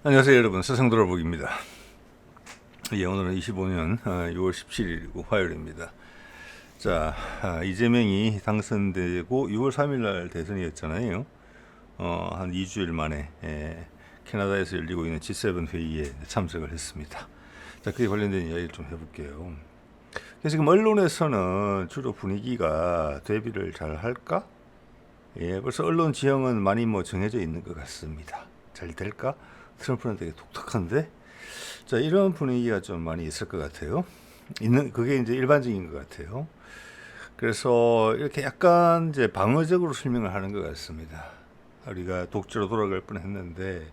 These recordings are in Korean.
안녕하세요 여러분, 세상돌아보기입니다. 오늘은 25년 6월 17일이고 화요일입니다. 자, 이재명이 당선되고 6월 3일날 대선이었잖아요. 한 2주일 만에 캐나다에서 열리고 있는 G7 회의에 참석을 했습니다. 자, 그에 관련된 이야기를 좀 해볼게요. 지금 언론에서는 주로 분위기가 대비를 잘 할까? 벌써 언론 지형은 많이 정해져 있는 것 같습니다. 잘 될까? 트럼프는 되게 독특한데, 자, 이런 분위기가 좀 많이 있을 것 같아요. 그게 이제 일반적인 것 같아요. 그래서 이렇게 약간 이제 방어적으로 설명을 하는 것 같습니다. 우리가 독재로 돌아갈 뻔했는데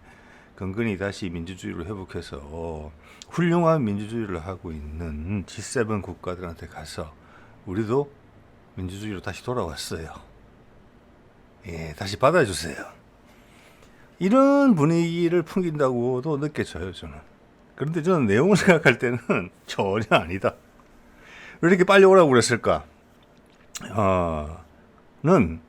근근히 다시 민주주의로 회복해서 훌륭한 민주주의를 하고 있는 G7 국가들한테 가서 우리도 민주주의로 다시 돌아왔어요. 다시 받아주세요. 이런 분위기를 풍긴다고도 느껴져요, 저는. 그런데 저는 내용을 생각할 때는 전혀 아니다. 왜 이렇게 빨리 오라고 그랬을까? 는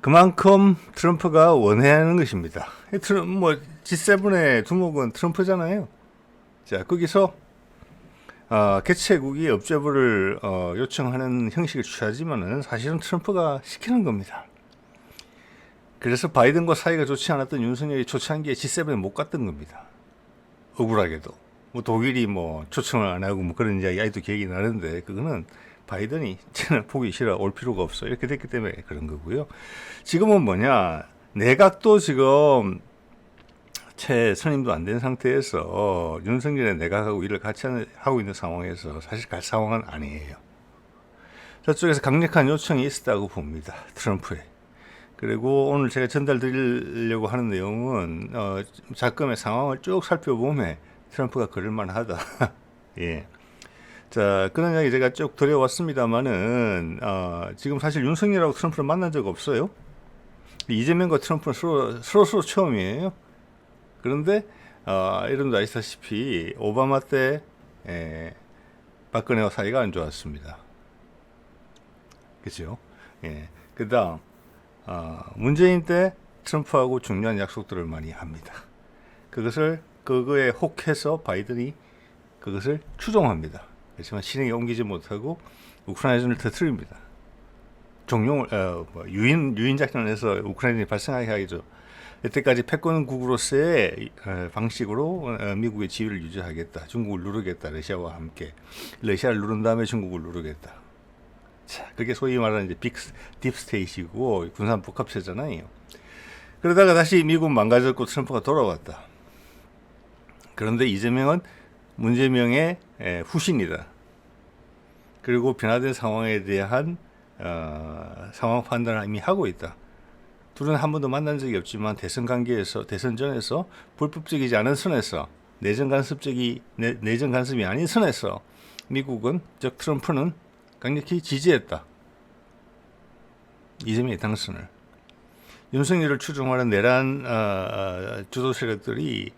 그만큼 트럼프가 원하는 것입니다. G7의 두목은 트럼프잖아요. 자, 거기서 개최국이 업저버를 요청하는 형식을 취하지만은 사실은 트럼프가 시키는 겁니다. 그래서 바이든과 사이가 좋지 않았던 윤석열이 초창기에 G7에 못 갔던 겁니다. 억울하게도. 독일이 초청을 안 하고 그런 이야기 아직도 기억이 나는데, 그거는 바이든이 저는 보기 싫어, 올 필요가 없어, 이렇게 됐기 때문에 그런 거고요. 지금은 내각도 지금 채 선임도 안 된 상태에서 윤석열의 내각하고 일을 같이 하고 있는 상황에서 사실 갈 상황은 아니에요. 저쪽에서 강력한 요청이 있었다고 봅니다, 트럼프에. 그리고 오늘 제가 전달드리려고 하는 내용은 작금의 상황을 쭉 살펴보면 트럼프가 그럴만하다. 예. 자, 그런 이야기 제가 쭉 드려왔습니다만은 지금 사실 윤석열하고 트럼프를 만난 적 없어요. 이재명과 트럼프는 서로 처음이에요. 그런데 여러분도 아시다시피 오바마 때 박근혜와 사이가 안 좋았습니다. 그렇죠? 예. 그다음 문재인 때 트럼프하고 중요한 약속들을 많이 합니다. 그거에 혹해서 바이든이 그것을 추종합니다. 그렇지만 실행에 옮기지 못하고 우크라이나전을 터뜨립니다. 유인 작전에서 우크라이나전이 발생하게 하죠. 여태까지 패권국으로서의 방식으로 미국의 지위를 유지하겠다. 중국을 누르겠다. 러시아와 함께. 러시아를 누른 다음에 중국을 누르겠다. 자, 그게 소위 말하는 이제 딥스테이트이고 군산 복합체잖아요. 그러다가 다시 미국 망가졌고 트럼프가 돌아왔다. 그런데 이재명은 문재명의 후신이다. 그리고 변화된 상황에 대한 상황 판단을 이미 하고 있다. 둘은 한 번도 만난 적이 없지만 대선 전에서 불법적이지 않은 선에서 내정 간섭이 아닌 선에서 미국은, 즉 트럼프는 강력히 지지했다. 이재명의 당선을. 윤석열을 추종하는 내란 주도 세력들이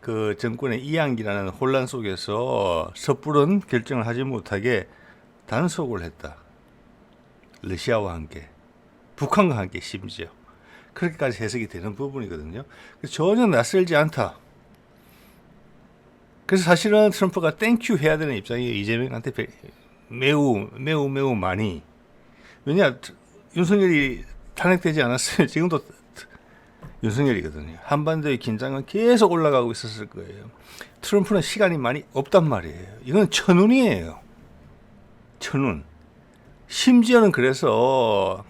그 정권의 이양기라는 혼란 속에서 섣부른 결정을 하지 못하게 단속을 했다. 러시아와 함께, 북한과 함께 심지어. 그렇게까지 해석이 되는 부분이거든요. 전혀 낯설지 않다. 그래서 사실은 트럼프가 땡큐 해야 되는 입장이에요. 이재명한테 매우 많이. 왜냐, 윤석열이 탄핵되지 않았어요. 지금도 윤석열이거든요. 한반도의 긴장은 계속 올라가고 있었을 거예요. 트럼프는 시간이 많이 없단 말이에요. 이건 천운이에요. 천운. 심지어는 그래서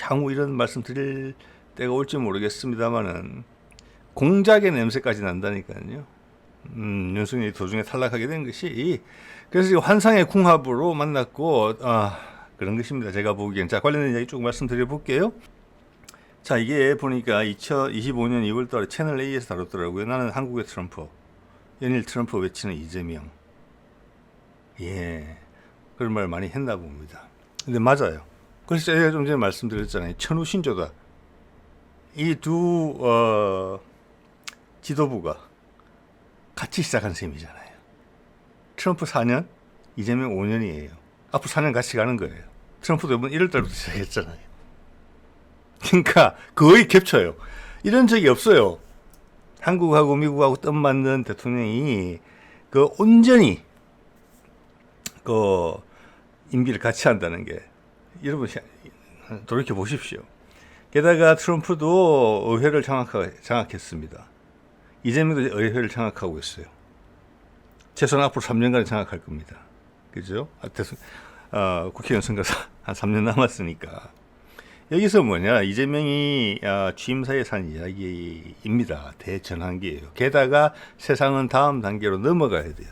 향후 이런 말씀 드릴 때가 올지 모르겠습니다만은 공작의 냄새까지 난다니까요. 윤석열이 도중에 탈락하게 된 것이. 그래서 환상의 궁합으로 만났고 그런 것입니다. 제가 보기엔. 자, 관련된 이야기 쭉 말씀드려 볼게요. 자, 이게 보니까 2025년 2월달에 채널 A에서 다뤘더라고요. 나는 한국의 트럼프, 연일 트럼프 외치는 이재명. 예, 그런 말 많이 했나 봅니다. 근데 맞아요. 그래서 제가 좀 전에 말씀드렸잖아요. 천우신조다. 이 두 지도부가 같이 시작한 셈이잖아요. 트럼프 4년, 이재명 5년이에요. 앞으로 4년 같이 가는 거예요. 트럼프도 이번 1월달부터 시작했잖아요. 그러니까 거의 겹쳐요. 이런 적이 없어요. 한국하고 미국하고 뜻 맞는 대통령이 그 온전히 그 임기를 같이 한다는 게 여러분 돌이켜 보십시오. 게다가 트럼프도 의회를 장악했습니다. 이재명도 의회를 장악하고 있어요. 최소한 앞으로 3년간 장악할 겁니다. 그죠? 국회의원 선거가 한 3년 남았으니까. 여기서 뭐냐, 이재명이 취임사에 산 이야기입니다. 대전환기예요. 게다가 세상은 다음 단계로 넘어가야 돼요.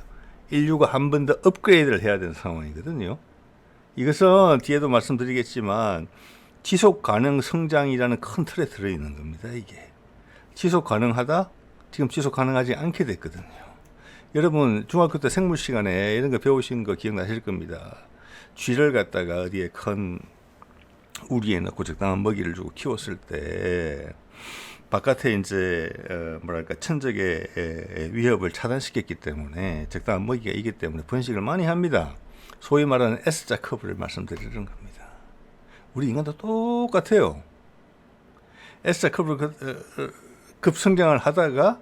인류가 한 번 더 업그레이드를 해야 되는 상황이거든요. 이것은 뒤에도 말씀드리겠지만 지속 가능 성장이라는 큰 틀에 들어있는 겁니다. 이게 지속 가능하다? 지금 지속 가능하지 않게 됐거든요. 여러분 중학교 때 생물 시간에 이런 거 배우신 거 기억나실 겁니다. 쥐를 갖다가 어디에 큰 우리에 넣고 적당한 먹이를 주고 키웠을 때 바깥에 이제 뭐랄까 천적의 위협을 차단시켰기 때문에 적당한 먹이가 있기 때문에 번식을 많이 합니다. 소위 말하는 S자 커브를 말씀드리는 겁니다. 우리 인간도 똑같아요. S자 커브를 급성장을 하다가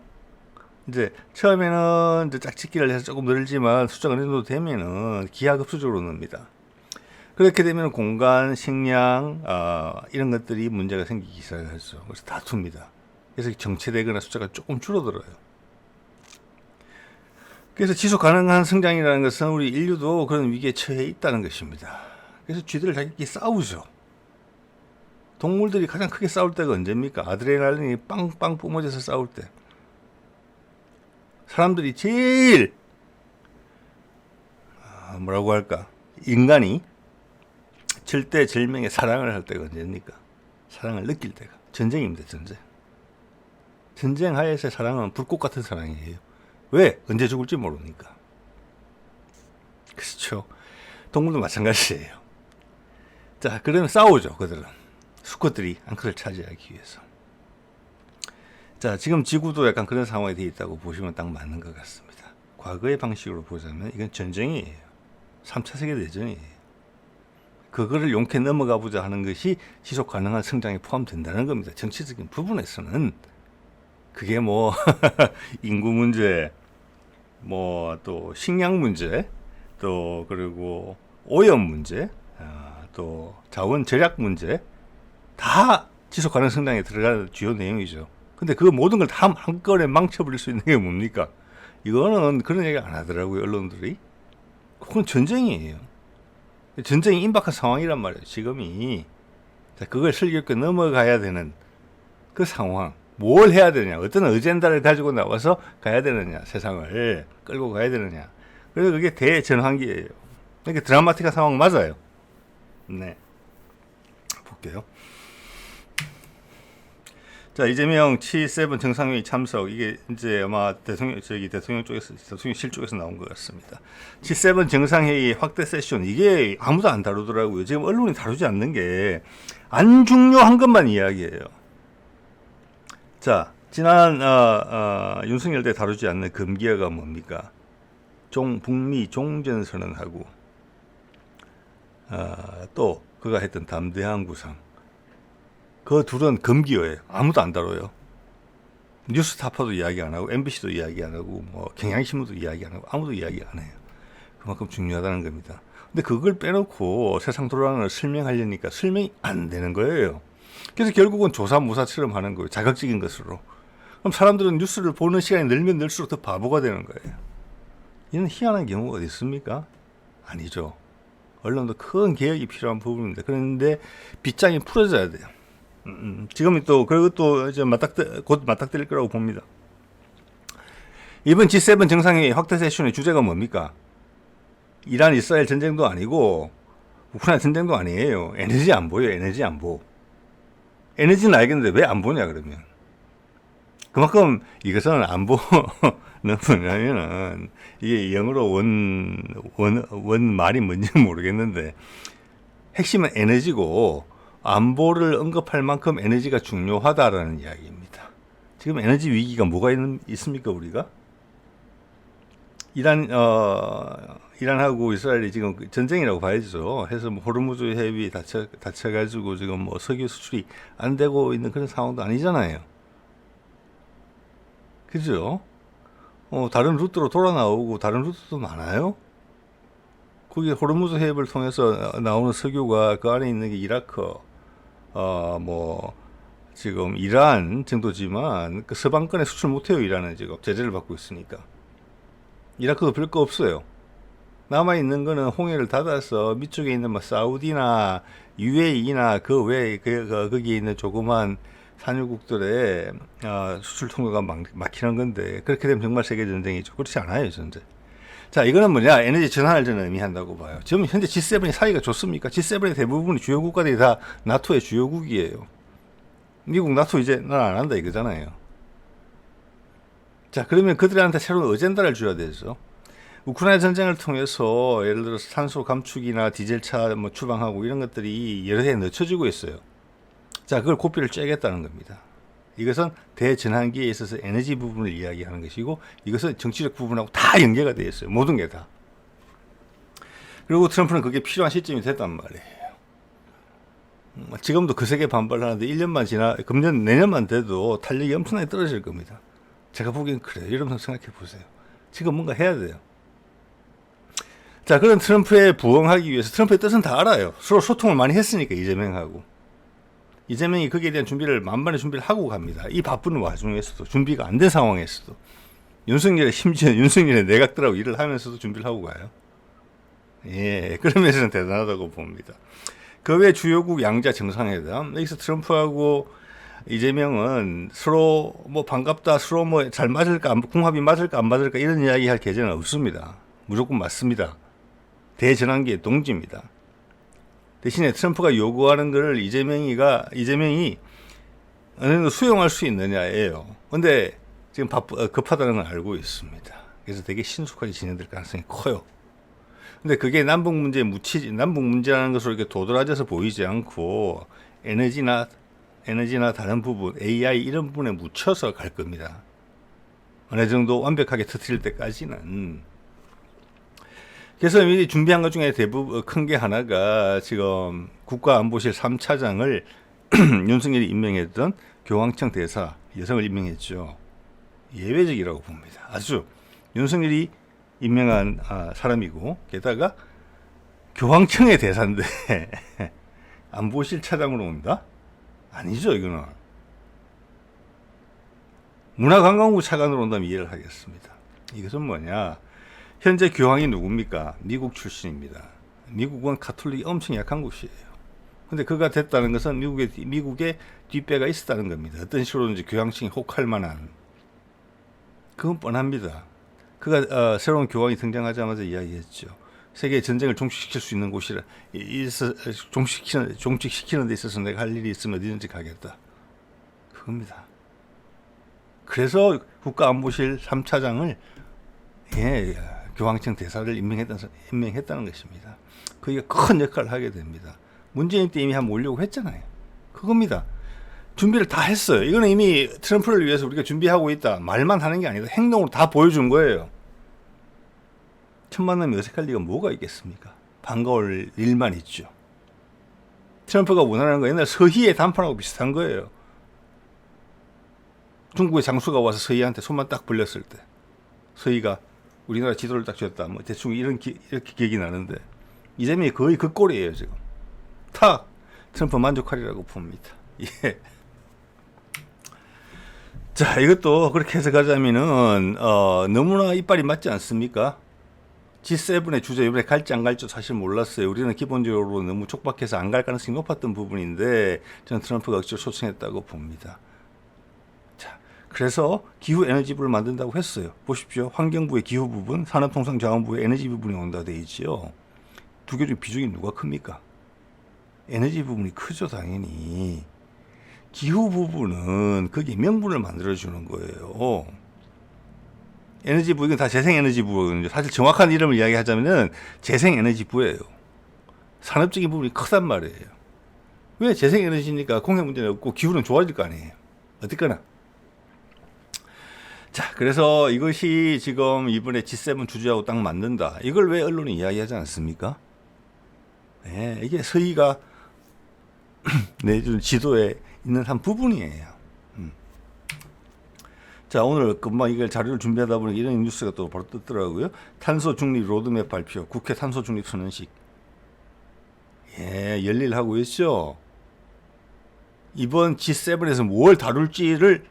이제 처음에는 이제 짝짓기를 해서 조금 늘지만 숫자가 어느 정도 되면은 기하급수적으로 늡니다. 그렇게 되면 공간, 식량 이런 것들이 문제가 생기기 시작하죠. 그래서 다툽니다. 그래서 정체되거나 숫자가 조금 줄어들어요. 그래서 지속 가능한 성장이라는 것은 우리 인류도 그런 위기에 처해 있다는 것입니다. 그래서 쥐들을 자기끼리 싸우죠. 동물들이 가장 크게 싸울 때가 언제입니까? 아드레날린이 빵빵 뿜어져서 싸울 때. 사람들이 제일 뭐라고 할까? 인간이 절대절명의 사랑을 할 때가 언제입니까? 사랑을 느낄 때가. 전쟁입니다. 전쟁. 전쟁 하에서의 사랑은 불꽃 같은 사랑이에요. 왜? 언제 죽을지 모르니까. 그렇죠. 동물도 마찬가지예요. 자, 그러면 싸우죠. 그들은. 수컷들이 암컷을 차지하기 위해서. 자, 지금 지구도 약간 그런 상황이 되어 있다고 보시면 딱 맞는 것 같습니다. 과거의 방식으로 보자면 이건 전쟁이에요. 3차 세계대전이에요. 그거를 용케 넘어가 보자 하는 것이 지속 가능한 성장에 포함된다는 겁니다. 정치적인 부분에서는 그게 뭐 인구 문제, 뭐 또 식량 문제, 또 그리고 오염 문제, 또 자원 절약 문제 다 지속 가능 성장에 들어가는 주요 내용이죠. 근데 그 모든 걸 다 한꺼번에 망쳐버릴 수 있는 게 뭡니까? 이거는 그런 얘기 안 하더라고요, 언론들이. 그건 전쟁이에요. 전쟁이 임박한 상황이란 말이에요, 지금이. 자, 그걸 슬기롭게 넘어가야 되는 그 상황. 뭘 해야 되느냐, 어떤 어젠다를 가지고 나와서 가야 되느냐, 세상을 끌고 가야 되느냐. 그래서 그게 대전환기예요. 이게 드라마틱한 상황 맞아요. 네. 볼게요. 자, 이재명 G7 정상회의 참석. 이게 이제 아마 대통령실 쪽에서 나온 것 같습니다. G7 정상회의 확대 세션. 이게 아무도 안 다루더라고요. 지금 언론이 다루지 않는 게 안 중요한 것만 이야기해요. 자, 지난 윤석열 때 다루지 않는 금기어가 뭡니까? 북미 종전선언하고 또 그가 했던 담대한 구상. 그 둘은 금기어예요. 아무도 안 다뤄요. 뉴스타파도 이야기 안 하고 MBC도 이야기 안 하고 뭐 경향신문도 이야기 안 하고 아무도 이야기 안 해요. 그만큼 중요하다는 겁니다. 근데 그걸 빼놓고 세상 돌아가는 걸 설명하려니까 설명이 안 되는 거예요. 그래서 결국은 조사모사처럼 하는 거예요. 자극적인 것으로. 그럼 사람들은 뉴스를 보는 시간이 늘면 늘수록 더 바보가 되는 거예요. 이런 희한한 경우가 어디 있습니까? 아니죠. 언론도 큰 개혁이 필요한 부분입니다. 그런데 빗장이 풀어져야 돼요. 지금 또 그리고 또 이제 곧 맞닥뜨릴 거라고 봅니다. 이번 G7 정상회의 확대 세션의 주제가 뭡니까? 이란 이스라엘 전쟁도 아니고 우크라이나 전쟁도 아니에요. 에너지 안보예요. 에너지 안보. 에너지는 알겠는데 왜 안보냐 그러면. 그만큼 이것은 안보는 뭐냐면은 이게 영어로 원 말이 뭔지 모르겠는데 핵심은 에너지고 안보를 언급할 만큼 에너지가 중요하다라는 이야기입니다. 지금 에너지 위기가 뭐가 있습니까 우리가? 이란하고 이스라엘이 지금 전쟁이라고 봐야죠. 해서 뭐 호르무즈 해협이 닫혀가지고 지금 뭐 석유 수출이 안 되고 있는 그런 상황도 아니잖아요. 그죠? 다른 루트로 돌아 나오고 다른 루트도 많아요. 거기 호르무즈 해협을 통해서 나오는 석유가 그 안에 있는 게 이라크, 뭐 지금 이란 정도지만 그 서방권에 수출 못해요. 이란은 지금 제재를 받고 있으니까. 이라크도 별 거 없어요. 남아 있는 거는 홍해를 닫아서 밑쪽에 있는 뭐 사우디나 UAE나 그 외에 거기에 있는 조그만 산유국들의 수출 통로가 막히는 건데, 그렇게 되면 정말 세계 전쟁이죠. 그렇지 않아요, 전제. 자, 이거는 뭐냐? 에너지 전환을 저는 의미한다고 봐요. 지금 현재 G7이 사이가 좋습니까? G7의 대부분이 주요 국가들이 다 나토의 주요국이에요. 미국 나토 이제 난 안 한다 이거잖아요. 자, 그러면 그들한테 새로운 어젠다를 줘야 되죠. 우크라이나 전쟁을 통해서 예를 들어서 탄소 감축이나 디젤차 뭐 추방하고 이런 것들이 여러 해 늦춰지고 있어요. 자, 그걸 고삐를 쬐겠다는 겁니다. 이것은 대전환기에 있어서 에너지 부분을 이야기하는 것이고, 이것은 정치적 부분하고 다 연계가 되어 있어요. 모든 게 다. 그리고 트럼프는 그게 필요한 시점이 됐단 말이에요. 지금도 거세게 반발하는데 1년만 금년, 내년만 돼도 탄력이 엄청나게 떨어질 겁니다. 제가 보기엔 그래요. 여러분 생각해 보세요. 지금 뭔가 해야 돼요. 자, 그런 트럼프에 부응하기 위해서 트럼프의 뜻은 다 알아요. 서로 소통을 많이 했으니까, 이재명하고. 이재명이 거기에 대한 준비를 만반의 준비를 하고 갑니다. 이 바쁜 와중에서도, 준비가 안 된 상황에서도. 심지어 윤석열의 내각들하고 일을 하면서도 준비를 하고 가요. 예, 그런 면에서는 대단하다고 봅니다. 그 외 주요국 양자 정상회담, 여기서 트럼프하고 이재명은 서로 뭐 반갑다, 서로 뭐 잘 맞을까, 궁합이 맞을까 안 맞을까 이런 이야기 할 계제는 없습니다. 무조건 맞습니다. 대전환기의 동지입니다. 대신에 트럼프가 요구하는 것을 이재명이 어느 정도 수용할 수 있느냐예요. 근데 지금 급하다는 걸 알고 있습니다. 그래서 되게 신속하게 진행될 가능성이 커요. 근데 그게 남북 문제라는 것으로 이렇게 도드라져서 보이지 않고 에너지나 다른 부분, AI 이런 부분에 묻혀서 갈 겁니다. 어느 정도 완벽하게 터뜨릴 때까지는. 그래서 미리 준비한 것 중에 대부분 큰 게 하나가 지금 국가안보실 3차장을 윤석열이 임명했던 교황청 대사 여성을 임명했죠. 예외적이라고 봅니다. 아주 윤석열이 임명한 사람이고, 게다가 교황청의 대사인데 안보실 차장으로 온다? 아니죠, 이거는. 문화관광부 차관으로 온다면 이해를 하겠습니다. 이것은 뭐냐? 현재 교황이 누굽니까? 미국 출신입니다. 미국은 가톨릭이 엄청 약한 곳이에요. 근데 그가 됐다는 것은 미국의 뒷배가 있었다는 겁니다. 어떤 식으로든지 교황청이 혹할 만한. 그건 뻔합니다. 그가 새로운 교황이 등장하자마자 이야기했죠. 세계 전쟁을 종식시킬 수 있는 곳이라, 종식시키는 데 있어서 내가 할 일이 있으면 어디든지 가겠다. 그겁니다. 그래서 국가안보실 3차장을 교황청 대사를 임명했다는 것입니다. 그게 큰 역할을 하게 됩니다. 문재인 때 이미 한번 오려고 했잖아요. 그겁니다. 준비를 다 했어요. 이거는 이미 트럼프를 위해서 우리가 준비하고 있다. 말만 하는 게 아니다. 행동으로 다 보여준 거예요. 첫 만남이 어색할 리가 뭐가 있겠습니까? 반가울 일만 있죠. 트럼프가 원하는 거 옛날 서희의 단판하고 비슷한 거예요. 중국의 장수가 와서 서희한테 손만 딱 벌렸을 때 서희가 우리나라 지도를 딱 줬다. 뭐 대충 이렇게 기억이 나는데, 이재명이 거의 그 꼴이에요 지금. 탁 트럼프 만족하리라고 봅니다. 예. 자, 이것도 그렇게 해석하자면은 너무나 이빨이 맞지 않습니까? G7의 주제 이번에 갈지 안 갈지 사실 몰랐어요. 우리는 기본적으로 너무 촉박해서 안 갈 가능성이 높았던 부분인데 저는 트럼프가 억지로 초청했다고 봅니다. 자, 그래서 기후 에너지부를 만든다고 했어요. 보십시오. 환경부의 기후 부분, 산업통상자원부의 에너지 부분이 온다 돼 있지요. 두 개 중 비중이 누가 큽니까? 에너지 부분이 크죠, 당연히. 기후 부분은 거기에 명분을 만들어주는 거예요. 에너지부, 이건 다 재생에너지부거든요. 사실 정확한 이름을 이야기하자면은 재생에너지부예요. 산업적인 부분이 크단 말이에요. 왜 재생에너지니까 공해 문제는 없고 기후는 좋아질 거 아니에요. 어쨌거나. 자, 그래서 이것이 지금 이번에 G7 주제하고 딱 맞는다. 이걸 왜 언론이 이야기하지 않습니까? 네, 이게 서희가 내준 지도에 있는 한 부분이에요. 자, 오늘 금방 이걸 자료를 준비하다 보니 이런 뉴스가 또 바로 떴더라고요. 탄소 중립 로드맵 발표, 국회 탄소 중립 선언식. 예, 열일하고 있죠. 이번 G7에서 뭘 다룰지를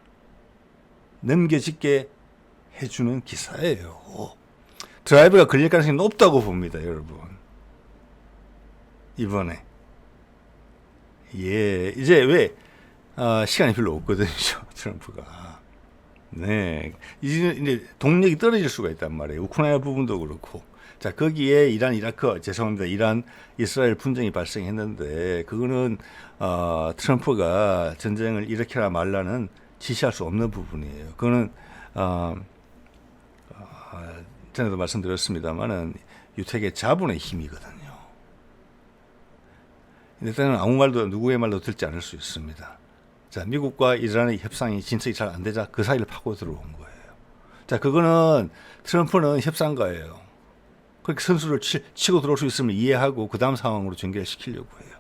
넘겨짓게 해주는 기사예요. 드라이브가 걸릴 가능성이 높다고 봅니다, 여러분. 이번에. 예, 이제 왜 시간이 별로 없거든요, 트럼프가. 네, 이제 동력이 떨어질 수가 있단 말이에요. 우크라이나 부분도 그렇고. 자, 거기에 이란, 이라크, 죄송합니다. 이란, 이스라엘 분쟁이 발생했는데, 그거는, 트럼프가 전쟁을 일으켜라 말라는 지시할 수 없는 부분이에요. 그거는, 전에도 말씀드렸습니다만은, 유택의 자본의 힘이거든요. 일단은 아무 말도, 누구의 말도 듣지 않을 수 있습니다. 자, 미국과 이란의 협상이 진척이 잘 안 되자 그 사이를 파고 들어온 거예요. 자, 그거는 트럼프는 협상가예요. 그렇게 선수를 치고 들어올 수 있으면 이해하고 그 다음 상황으로 전개시키려고 해요.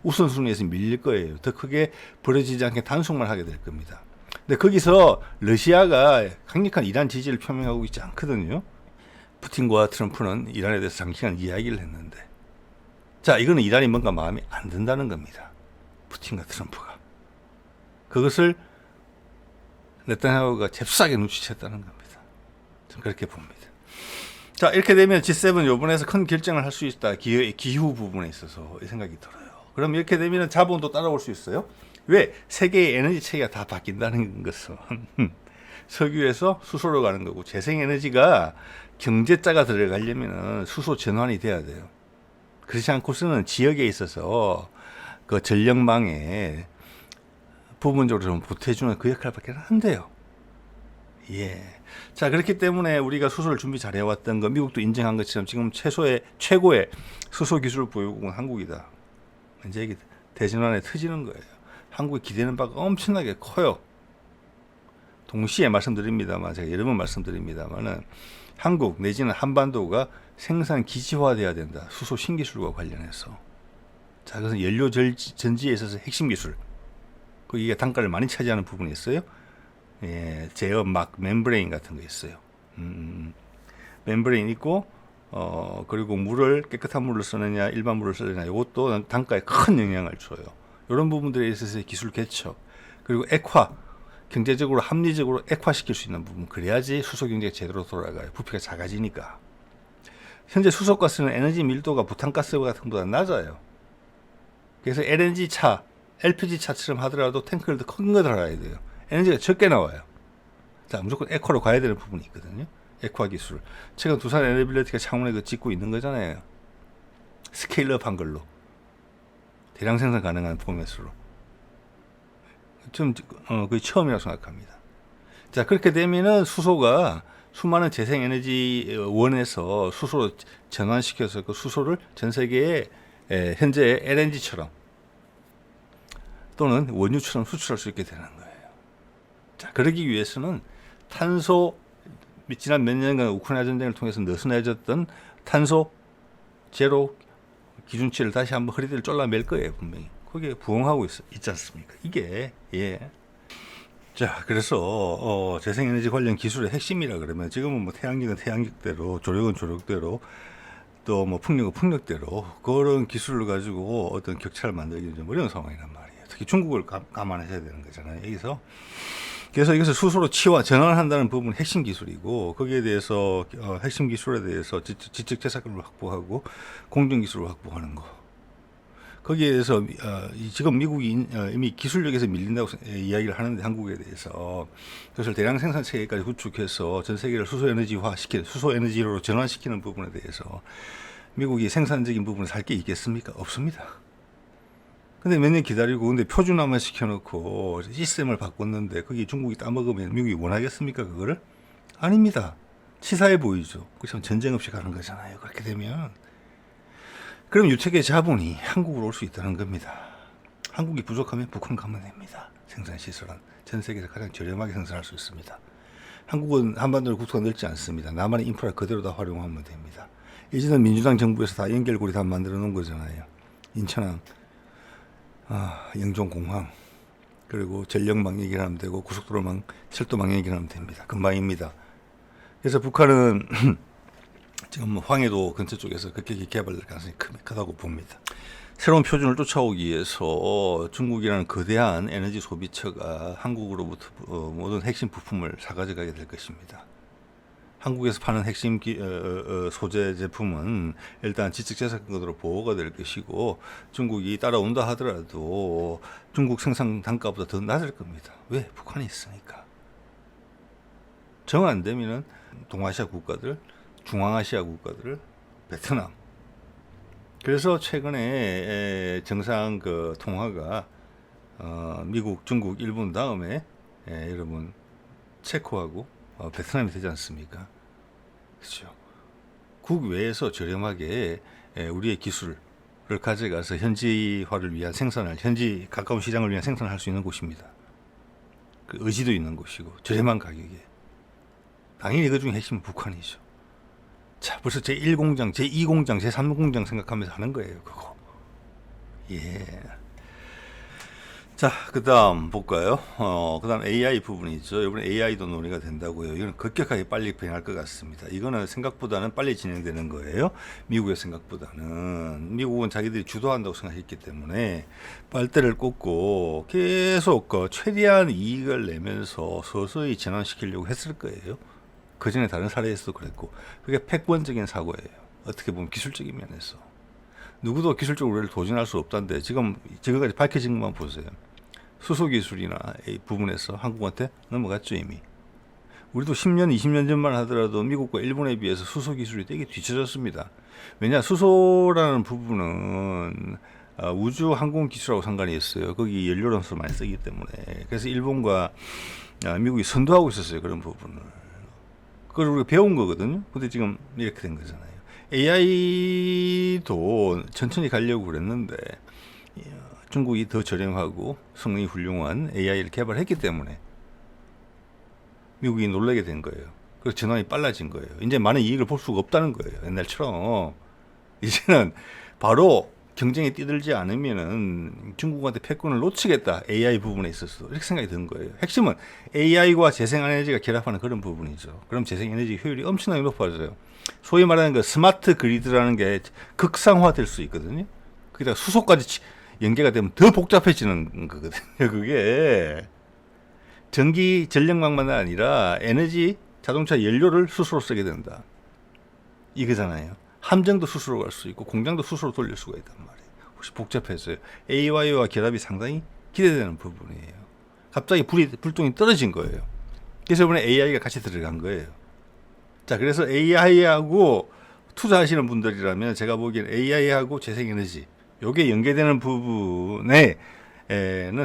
우선순위에서 밀릴 거예요. 더 크게 벌어지지 않게 단속만 하게 될 겁니다. 근데 거기서 러시아가 강력한 이란 지지를 표명하고 있지 않거든요. 푸틴과 트럼프는 이란에 대해서 장시간 이야기를 했는데, 자, 이거는 이란이 뭔가 마음에 안 든다는 겁니다. 푸틴과 트럼프가. 그것을 네타냐후가 잽싸게 눈치챘다는 겁니다. 저는 그렇게 봅니다. 자, 이렇게 되면 G7 요번에서 큰 결정을 할 수 있다. 기후 부분에 있어서 이 생각이 들어요. 그럼 이렇게 되면 자본도 따라올 수 있어요. 왜? 세계의 에너지 체계가 다 바뀐다는 것은 석유에서 수소로 가는 거고, 재생에너지가 경제자가 들어가려면 수소 전환이 돼야 돼요. 그렇지 않고서는 지역에 있어서 그 전력망에 부분적으로 좀 보태주는 그 역할밖에 안 돼요. 예. 자, 그렇기 때문에 우리가 수소를 준비 잘 해왔던 거, 미국도 인정한 것처럼 지금 최고의 수소 기술 보유국은 한국이다. 이제 이게 대전환에 터지는 거예요. 한국이 기대는 바가 엄청나게 커요. 동시에 말씀드립니다만, 제가 여러 번 말씀드립니다만은, 한국 내지는 한반도가 생산 기지화돼야 된다. 수소 신기술과 관련해서. 자, 그것은 연료 전지에 있어서 핵심 기술. 이게 단가를 많이 차지하는 부분이 있어요. 예, 제어 막 멤브레인 같은 거 있어요. 멤브레인 있고, 그리고 깨끗한 물을 쓰느냐, 일반 물을 쓰느냐, 이것도 단가에 큰 영향을 줘요. 이런 부분들에 있어서 기술 개척, 그리고 경제적으로 합리적으로 액화시킬 수 있는 부분, 그래야지 수소 경제가 제대로 돌아가요. 부피가 작아지니까. 현재 수소가스는 에너지 밀도가 부탄가스 같은 것보다 낮아요. 그래서 LPG 차처럼 하더라도 탱크를 더 큰 거 달아야 돼요. 에너지가 적게 나와요. 자, 무조건 에코로 가야 되는 부분이 있거든요. 에코화 기술. 최근 두산 에너빌리티가 창원에 짓고 있는 거잖아요. 스케일업 한 걸로. 대량 생산 가능한 포맷으로. 좀, 그게 처음이라고 생각합니다. 자, 그렇게 되면은 수소가 수많은 재생에너지 원에서 수소로 전환시켜서 그 수소를 전 세계에 현재 LNG처럼 또는 원유처럼 수출할 수 있게 되는 거예요. 자, 그러기 위해서는 지난 몇 년간 우크라이나 전쟁을 통해서 느슨해졌던 탄소 제로 기준치를 다시 한번 허리띠를 졸라맬 거예요, 분명히. 거기에 부응하고 있지 않습니까? 이게, 예. 자, 그래서, 재생에너지 관련 기술의 핵심이라 그러면 지금은 뭐 태양력은 태양력대로, 조력은 조력대로, 또 뭐 풍력은 풍력대로, 그런 기술을 가지고 어떤 격차를 만들기는 좀 어려운 상황이란 말이에요. 특히 중국을 감안하셔야 되는 거잖아요. 그래서 이것을 수소로 전환한다는 부분은 핵심 기술이고, 거기에 대해서, 핵심 기술에 대해서 지적재산권을 확보하고, 공정기술을 확보하는 거. 거기에 대해서, 지금 미국이 이미 기술력에서 밀린다고 이야기를 하는데, 한국에 대해서. 그것을 대량 생산 체계까지 구축해서 전 세계를 수소 에너지로 전환시키는 부분에 대해서, 미국이 생산적인 부분을 살 게 있겠습니까? 없습니다. 근데 몇 년 기다리고, 근데 표준화만 시켜놓고 시스템을 바꿨는데, 거기 중국이 따먹으면 미국이 원하겠습니까? 그거를? 아닙니다. 치사해 보이죠. 그래서 전쟁 없이 가는 거잖아요. 그렇게 되면. 그럼 유책의 자본이 한국으로 올 수 있다는 겁니다. 한국이 부족하면 북한 가면 됩니다. 생산시설은. 전 세계에서 가장 저렴하게 생산할 수 있습니다. 한국은 한반도로 국토가 넓지 않습니다. 남한의 인프라 그대로 다 활용하면 됩니다. 이제는 민주당 정부에서 다 연결고리 다 만들어 놓은 거잖아요. 인천항. 영종공항, 그리고 전력망 얘기를 하면 되고 고속도로망, 철도망 얘기를 하면 됩니다. 금방입니다. 그래서 북한은 지금 황해도 근처 쪽에서 그렇게 개발될 가능성이 크다고 봅니다. 새로운 표준을 쫓아오기 위해서 중국이라는 거대한 에너지 소비처가 한국으로부터 모든 핵심 부품을 사가져가게 될 것입니다. 한국에서 파는 핵심 소재 제품은 일단 지적재산권으로 보호가 될 것이고, 중국이 따라온다 하더라도 중국 생산 단가보다 더 낮을 겁니다. 왜? 북한이 있으니까. 정 안 되면은 동아시아 국가들, 중앙아시아 국가들, 베트남. 그래서 최근에 정상 통화가 미국, 중국, 일본 다음에 여러분 체코하고 베트남이 되지 않습니까? 그렇죠. 국외에서 저렴하게 우리의 기술을 가져가서 현지화를 위한 생산을, 현지 가까운 시장을 위한 생산을 할 수 있는 곳입니다. 그 의지도 있는 곳이고 저렴한 가격에. 당연히 그 중에 핵심은 북한이죠. 자, 벌써 제1공장, 제2공장, 제3공장 생각하면서 하는 거예요, 그거. 예. 자, 그 다음 볼까요? 그 다음 AI 부분이죠. 이번에 AI도 논의가 된다고요. 이건 급격하게 빨리 변할 것 같습니다. 이거는 생각보다는 빨리 진행되는 거예요. 미국의 생각보다는. 미국은 자기들이 주도한다고 생각했기 때문에 빨대를 꽂고 계속 최대한 이익을 내면서 서서히 전환시키려고 했을 거예요. 그 전에 다른 사례에서도 그랬고, 그게 패권적인 사고예요. 어떻게 보면 기술적인 면에서. 누구도 기술적으로 우리를 도전할 수 없다는데, 지금 지금까지 밝혀진 것만 보세요. 수소 기술이나 이 부분에서 한국한테 넘어갔죠, 이미. 우리도 10년, 20년 전만 하더라도 미국과 일본에 비해서 수소 기술이 되게 뒤처졌습니다. 왜냐, 수소라는 부분은 우주 항공 기술하고 상관이 있어요. 거기 연료로서 많이 쓰기 때문에. 그래서 일본과 미국이 선도하고 있었어요, 그런 부분을. 그걸 우리가 배운 거거든요. 근데 지금 이렇게 된 거잖아요. AI도 천천히 가려고 그랬는데 중국이 더 저렴하고 성능이 훌륭한 AI를 개발했기 때문에 미국이 놀라게 된 거예요. 그래서 전환이 빨라진 거예요. 이제 많은 이익을 볼 수가 없다는 거예요. 옛날처럼. 이제는 바로 경쟁에 뛰들지 않으면은 중국한테 패권을 놓치겠다. AI 부분에 있어서. 이렇게 생각이 든 거예요. 핵심은 AI와 재생에너지가 결합하는 그런 부분이죠. 그럼 재생에너지 효율이 엄청나게 높아져요. 소위 말하는 그 스마트 그리드라는 게 극상화될 수 있거든요. 거기다가 수소까지 연계가 되면 더 복잡해지는 거거든요. 그게 전기 전력망만 아니라 에너지 자동차 연료를 수소로 쓰게 된다. 이거잖아요. 함정도 수소로 갈 수 있고 공장도 수소로 돌릴 수가 있단 말이에요. 혹시 복잡해서요. AI와 결합이 상당히 기대되는 부분이에요. 갑자기 불똥이 떨어진 거예요. 그래서 이번에 AI가 같이 들어간 거예요. 자, 그래서 AI하고 투자하시는 분들이라면 제가 보기엔 AI하고 재생에너지 요게 연계되는 부분에는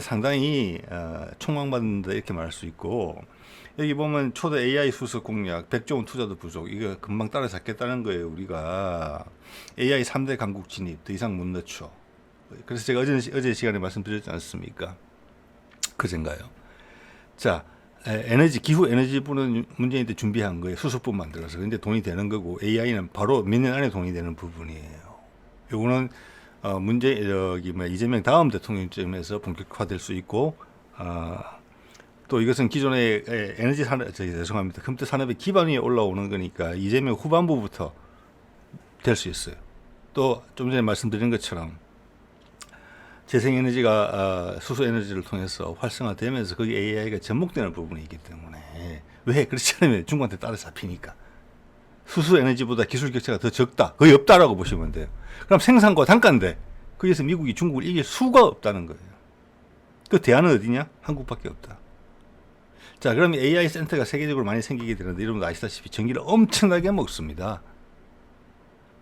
상당히 촉망받는다 이렇게 말할 수 있고, 여기 보면 초대 AI 수석 공략 100조 원 투자도 부족, 이거 금방 따라잡겠다는 거예요. 우리가 AI 3대 강국 진입 더 이상 못 넣죠. 그래서 제가 어제 시간에 말씀드렸지 않습니까? 그젠가요? 자, 에너지, 기후 에너지 부분은 문재인 때 준비한 거예요. 수소뿐 만들어서. 근데 돈이 되는 거고, AI는 바로 몇 년 안에 돈이 되는 부분이에요. 요거는 이재명 다음 대통령쯤에서 본격화될 수 있고, 또 이것은 기존의 에너지 산업, 죄송합니다. 컴퓨터 산업의 기반 위에 올라오는 거니까 이재명 후반부부터 될 수 있어요. 또 좀 전에 말씀드린 것처럼 재생에너지가 수소에너지를 통해서 활성화되면서 거기 AI가 접목되는 부분이 있기 때문에, 왜 그렇지 않으면 중국한테 따라잡히니까. 수소에너지보다 기술 격차가 더 적다, 거의 없다라고 보시면 돼요. 그럼 생산과 단가인데 거기서 미국이 중국을 이길 수가 없다는 거예요. 그 대안은 어디냐? 한국밖에 없다. 자, 그럼 AI 센터가 세계적으로 많이 생기게 되는데, 여러분도 아시다시피 전기를 엄청나게 먹습니다.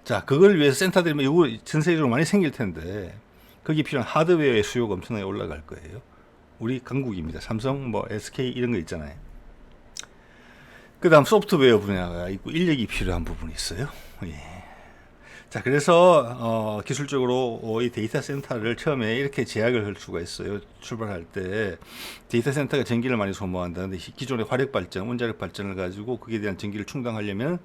자, 그걸 위해서 센터들이 이거 전 세계적으로 많이 생길 텐데, 거기에 필요한 하드웨어의 수요가 엄청나게 올라갈 거예요. 우리 강국입니다. 삼성, SK 이런 거 있잖아요. 그 다음 소프트웨어 분야가 있고 인력이 필요한 부분이 있어요. 예. 자, 그래서 기술적으로 이 데이터 센터를 처음에 이렇게 제약을 할 수가 있어요. 출발할 때 데이터 센터가 전기를 많이 소모한다는데, 기존의 화력 발전, 원자력 발전을 가지고 거기에 대한 전기를 충당하려면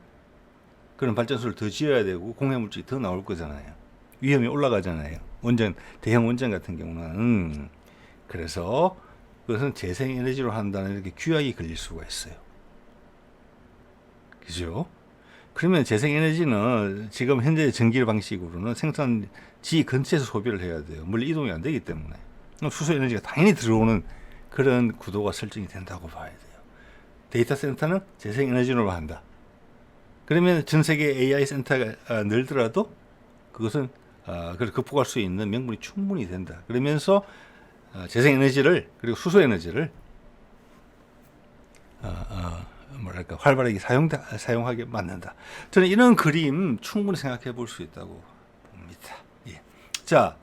그런 발전소를 더 지어야 되고 공해 물질이 더 나올 거잖아요. 위험이 올라가잖아요. 대형 원전 같은 경우는. 그래서 그것은 재생에너지로 한다는 이렇게 규약이 걸릴 수가 있어요. 그죠? 그러면 재생에너지는 지금 현재 전기 방식으로는 생산지 근처에서 소비를 해야 돼요. 물론 이동이 안 되기 때문에. 수소에너지가 당연히 들어오는 그런 구도가 설정이 된다고 봐야 돼요. 데이터 센터는 재생에너지로 한다. 그러면 전 세계 AI 센터가 늘더라도 그것은 그걸 극복할 수 있는 명분이 충분히 된다. 그러면서 재생에너지를 그리고 수소에너지를 뭐랄까 활발하게 사용하게 만든다. 저는 이런 그림 충분히 생각해 볼 수 있다고 봅니다. 예. 자,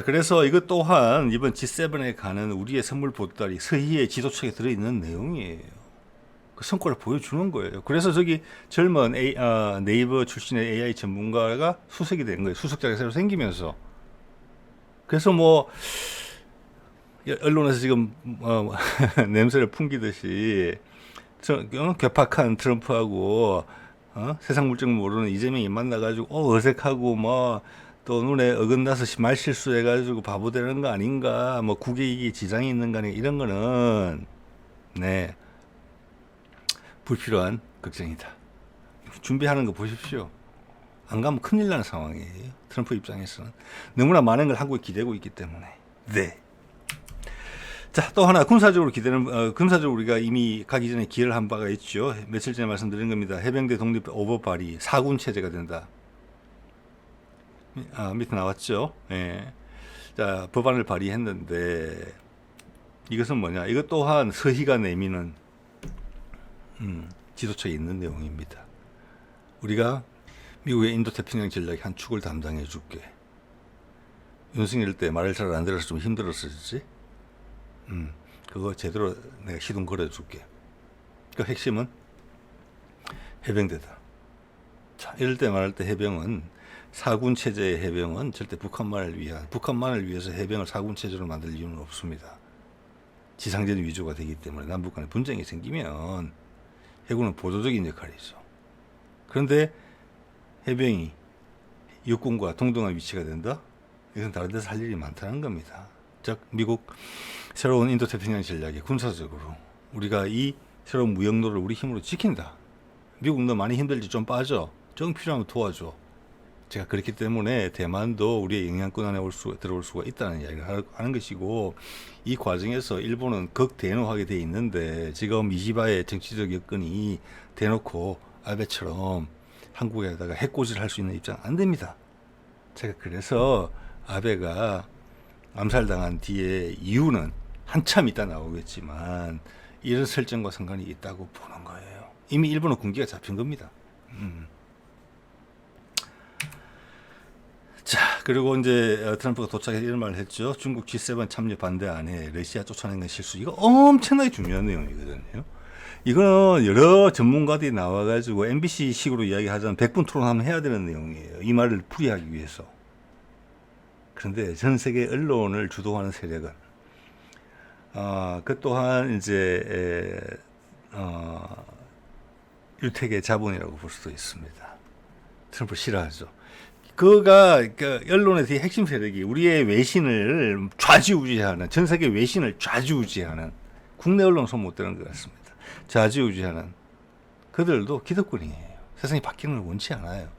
그래서 이것 또한 이번 G7에 가는 우리의 선물 보따리 서희의 지도책에 들어있는 내용이에요. 그 성과를 보여주는 거예요. 그래서 저기 젊은 네이버 출신의 AI 전문가가 수석이 된 거예요. 수석자가 새로 생기면서. 그래서 뭐 언론에서 지금 냄새를 풍기듯이 괴팍한 트럼프하고 세상 물정 모르는 이재명이 만나가지고 어색하고 뭐 또 눈에 어긋나서 말 실수해가지고 바보 되는 거 아닌가, 뭐 국익이 지장이 있는 거 아닌가, 이런 거는 네 불필요한 걱정이다. 준비하는 거 보십시오. 안 가면 큰일 나는 상황이에요. 트럼프 입장에서는 너무나 많은 걸 한국에 기대고 있기 때문에. 네. 자, 또 하나 군사적으로 기대는 군사적으로 우리가 이미 가기 전에 기여를 한 바가 있죠. 며칠 전에 말씀드린 겁니다. 해병대 독립 오버 발의 4군 체제가 된다. 밑에 나왔죠. 예. 자, 법안을 발의했는데 이것은 뭐냐? 이것 또한 서희가 내미는 지도처에 있는 내용입니다. 우리가 미국의 인도태평양 전략의 한 축을 담당해 줄게. 윤석열 때 말을 잘 안 들어서 좀 힘들었었지. 그거 제대로 내가 시동 걸어줄게. 그 핵심은 해병대다. 자, 이럴 때 말할 때 해병은 사군 체제의 해병은 절대 북한만을 위해서 해병을 사군 체제로 만들 이유는 없습니다. 지상전 위주가 되기 때문에 남북 간에 분쟁이 생기면 해군은 보조적인 역할이죠. 그런데 해병이 육군과 동등한 위치가 된다? 이건 다른 데서 할 일이 많다는 겁니다. 즉 미국 새로운 인도태평양 전략에 군사적으로 우리가 이 새로운 무역로를 우리 힘으로 지킨다. 미국 너 많이 힘들지 좀 빠져. 정 필요하면 도와줘. 제가 그렇기 때문에 대만도 우리의 영향권 안에 들어올 수가 있다는 이야기를 하는 것이고, 이 과정에서 일본은 극대노하게 돼 있는데 지금 이시바의 정치적 여건이 대놓고 아베처럼 한국에다가 핵고지를 할 수 있는 입장 안 됩니다. 제가 그래서 아베가 암살당한 뒤에 이유는 한참 있다 나오겠지만 이런 설정과 상관이 있다고 보는 거예요. 이미 일본은 군기가 잡힌 겁니다. 자, 그리고 이제 트럼프가 도착해서 이런 말을 했죠. 중국 G7 참여 반대 안에 러시아 쫓아낸 건 실수. 이거 엄청나게 중요한 내용이거든요. 이거는 여러 전문가들이 나와가지고 MBC식으로 이야기하자면 100분 토론하면 해야 되는 내용이에요. 이 말을 풀이하기 위해서. 그런데 전 세계 언론을 주도하는 세력은 그 또한 이제 유택의 자본이라고 볼 수도 있습니다. 트럼프 싫어하죠. 그가 언론의 핵심 세력이 우리의 외신을 좌지우지하는, 전 세계 외신을 좌지우지하는, 국내 언론 손 못 대는 것 같습니다. 좌지우지하는 그들도 기득권이에요. 세상이 바뀌는 걸 원치 않아요.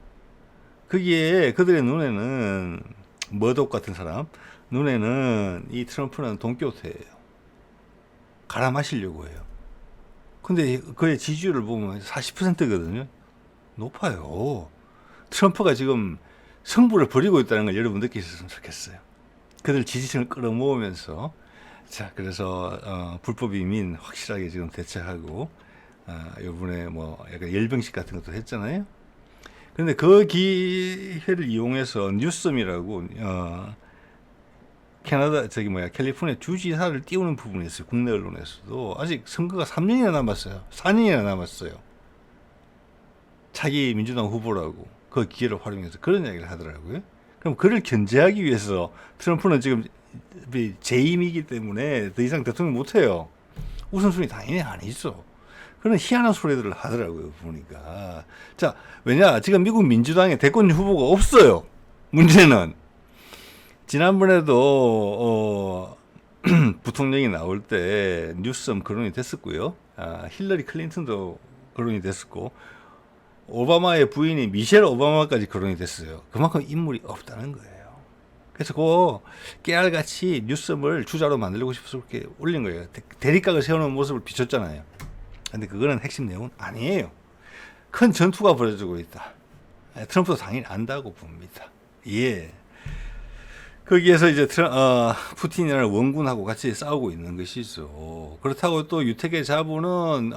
거기에 그들의 눈에는 머독 같은 사람 눈에는 이 트럼프는 돈키호테예요. 갈아 마시려고 해요. 근데 그의 지지율을 보면 40%거든요. 높아요. 트럼프가 지금 승부를 벌이고 있다는 걸 여러분 느끼셨으면 좋겠어요. 그들 지지층을 끌어모으면서, 자, 그래서 불법 이민 확실하게 지금 대처하고 이번에 뭐 약간 열병식 같은 것도 했잖아요. 그런데 그 기회를 이용해서 뉴섬이라고 캐나다 캘리포니아 주지사를 띄우는 부분이 있어요. 국내 언론에서도 아직 선거가 3년이나 남았어요. 4년이나 남았어요. 차기 민주당 후보라고 그 기회를 활용해서 그런 이야기를 하더라고요. 그럼 그를 견제하기 위해서 트럼프는 지금 재임이기 때문에 더 이상 대통령 못해요. 우선순위 당연히 아니죠. 그런 희한한 소리들을 하더라고요, 보니까. 자, 왜냐? 지금 미국 민주당에 대권 후보가 없어요. 문제는. 지난번에도, 부통령이 나올 때 뉴섬 거론이 됐었고요. 힐러리 클린턴도 거론이 됐었고, 오바마의 부인이 미셸 오바마까지 거론이 됐어요. 그만큼 인물이 없다는 거예요. 그래서 그 깨알같이 뉴섬을 주자로 만들고 싶어서 그렇게 올린 거예요. 대립각을 세우는 모습을 비췄잖아요. 근데 그거는 핵심 내용은 아니에요. 큰 전투가 벌어지고 있다. 트럼프도 당연히 안다고 봅니다. 예. 거기에서 이제 푸틴이라는 원군하고 같이 싸우고 있는 것이죠. 그렇다고 또 유택의 자부는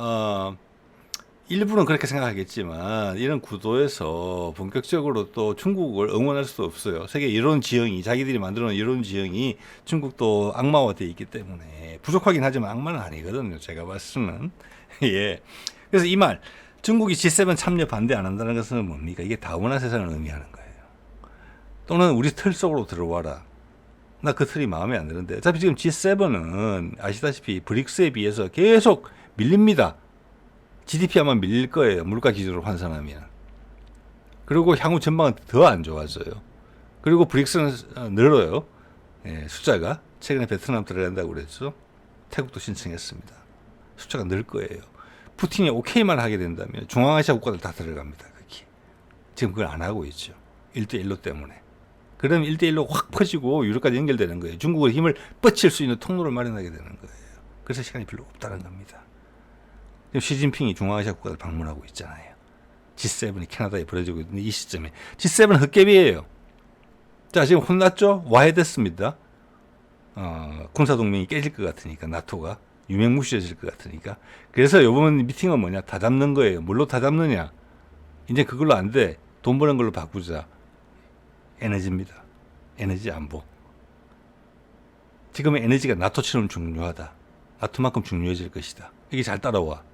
일부는 그렇게 생각하겠지만 이런 구도에서 본격적으로 또 중국을 응원할 수도 없어요. 세계 이론 지형이 자기들이 만들어 놓은 이론 지형이 중국도 악마화되어 있기 때문에 부족하긴 하지만 악마는 아니거든요. 제가 봤을 때는. 예. 그래서 이 말 중국이 G7 참여 반대 안 한다는 것은 뭡니까? 이게 다문화 세상을 의미하는 거예요. 또는 우리 틀 속으로 들어와라. 나 그 틀이 마음에 안 드는데 어차피 지금 G7은 아시다시피 브릭스에 비해서 계속 밀립니다. GDP 아마 밀릴 거예요. 물가 기준으로 환산하면. 그리고 향후 전망은 더 안 좋아져요. 그리고 브릭스는 늘어요. 예, 숫자가. 최근에 베트남 들어간다고 그랬죠. 태국도 신청했습니다. 숫자가 늘 거예요. 푸틴이 오케이만 하게 된다면 중앙아시아 국가들 다 들어갑니다. 거기. 지금 그걸 안 하고 있죠. 1대1로 때문에. 그러면 1대1로 확 퍼지고 유럽까지 연결되는 거예요. 중국의 힘을 뻗칠 수 있는 통로를 마련하게 되는 거예요. 그래서 시간이 별로 없다는 겁니다. 지금 시진핑이 중앙아시아 국가를 방문하고 있잖아요. G7이 캐나다에 벌어지고 있는 이 시점에. G7은 헛개비예요. 자, 지금 혼났죠? 와해됐습니다. 군사동맹이 깨질 것 같으니까, 나토가. 유명무실해질 것 같으니까. 그래서 이번 미팅은 뭐냐? 다 잡는 거예요. 뭘로 다 잡느냐? 이제 그걸로 안 돼. 돈 버는 걸로 바꾸자. 에너지입니다. 에너지 안보. 지금의 에너지가 나토처럼 중요하다. 나토만큼 중요해질 것이다. 이게 잘 따라와.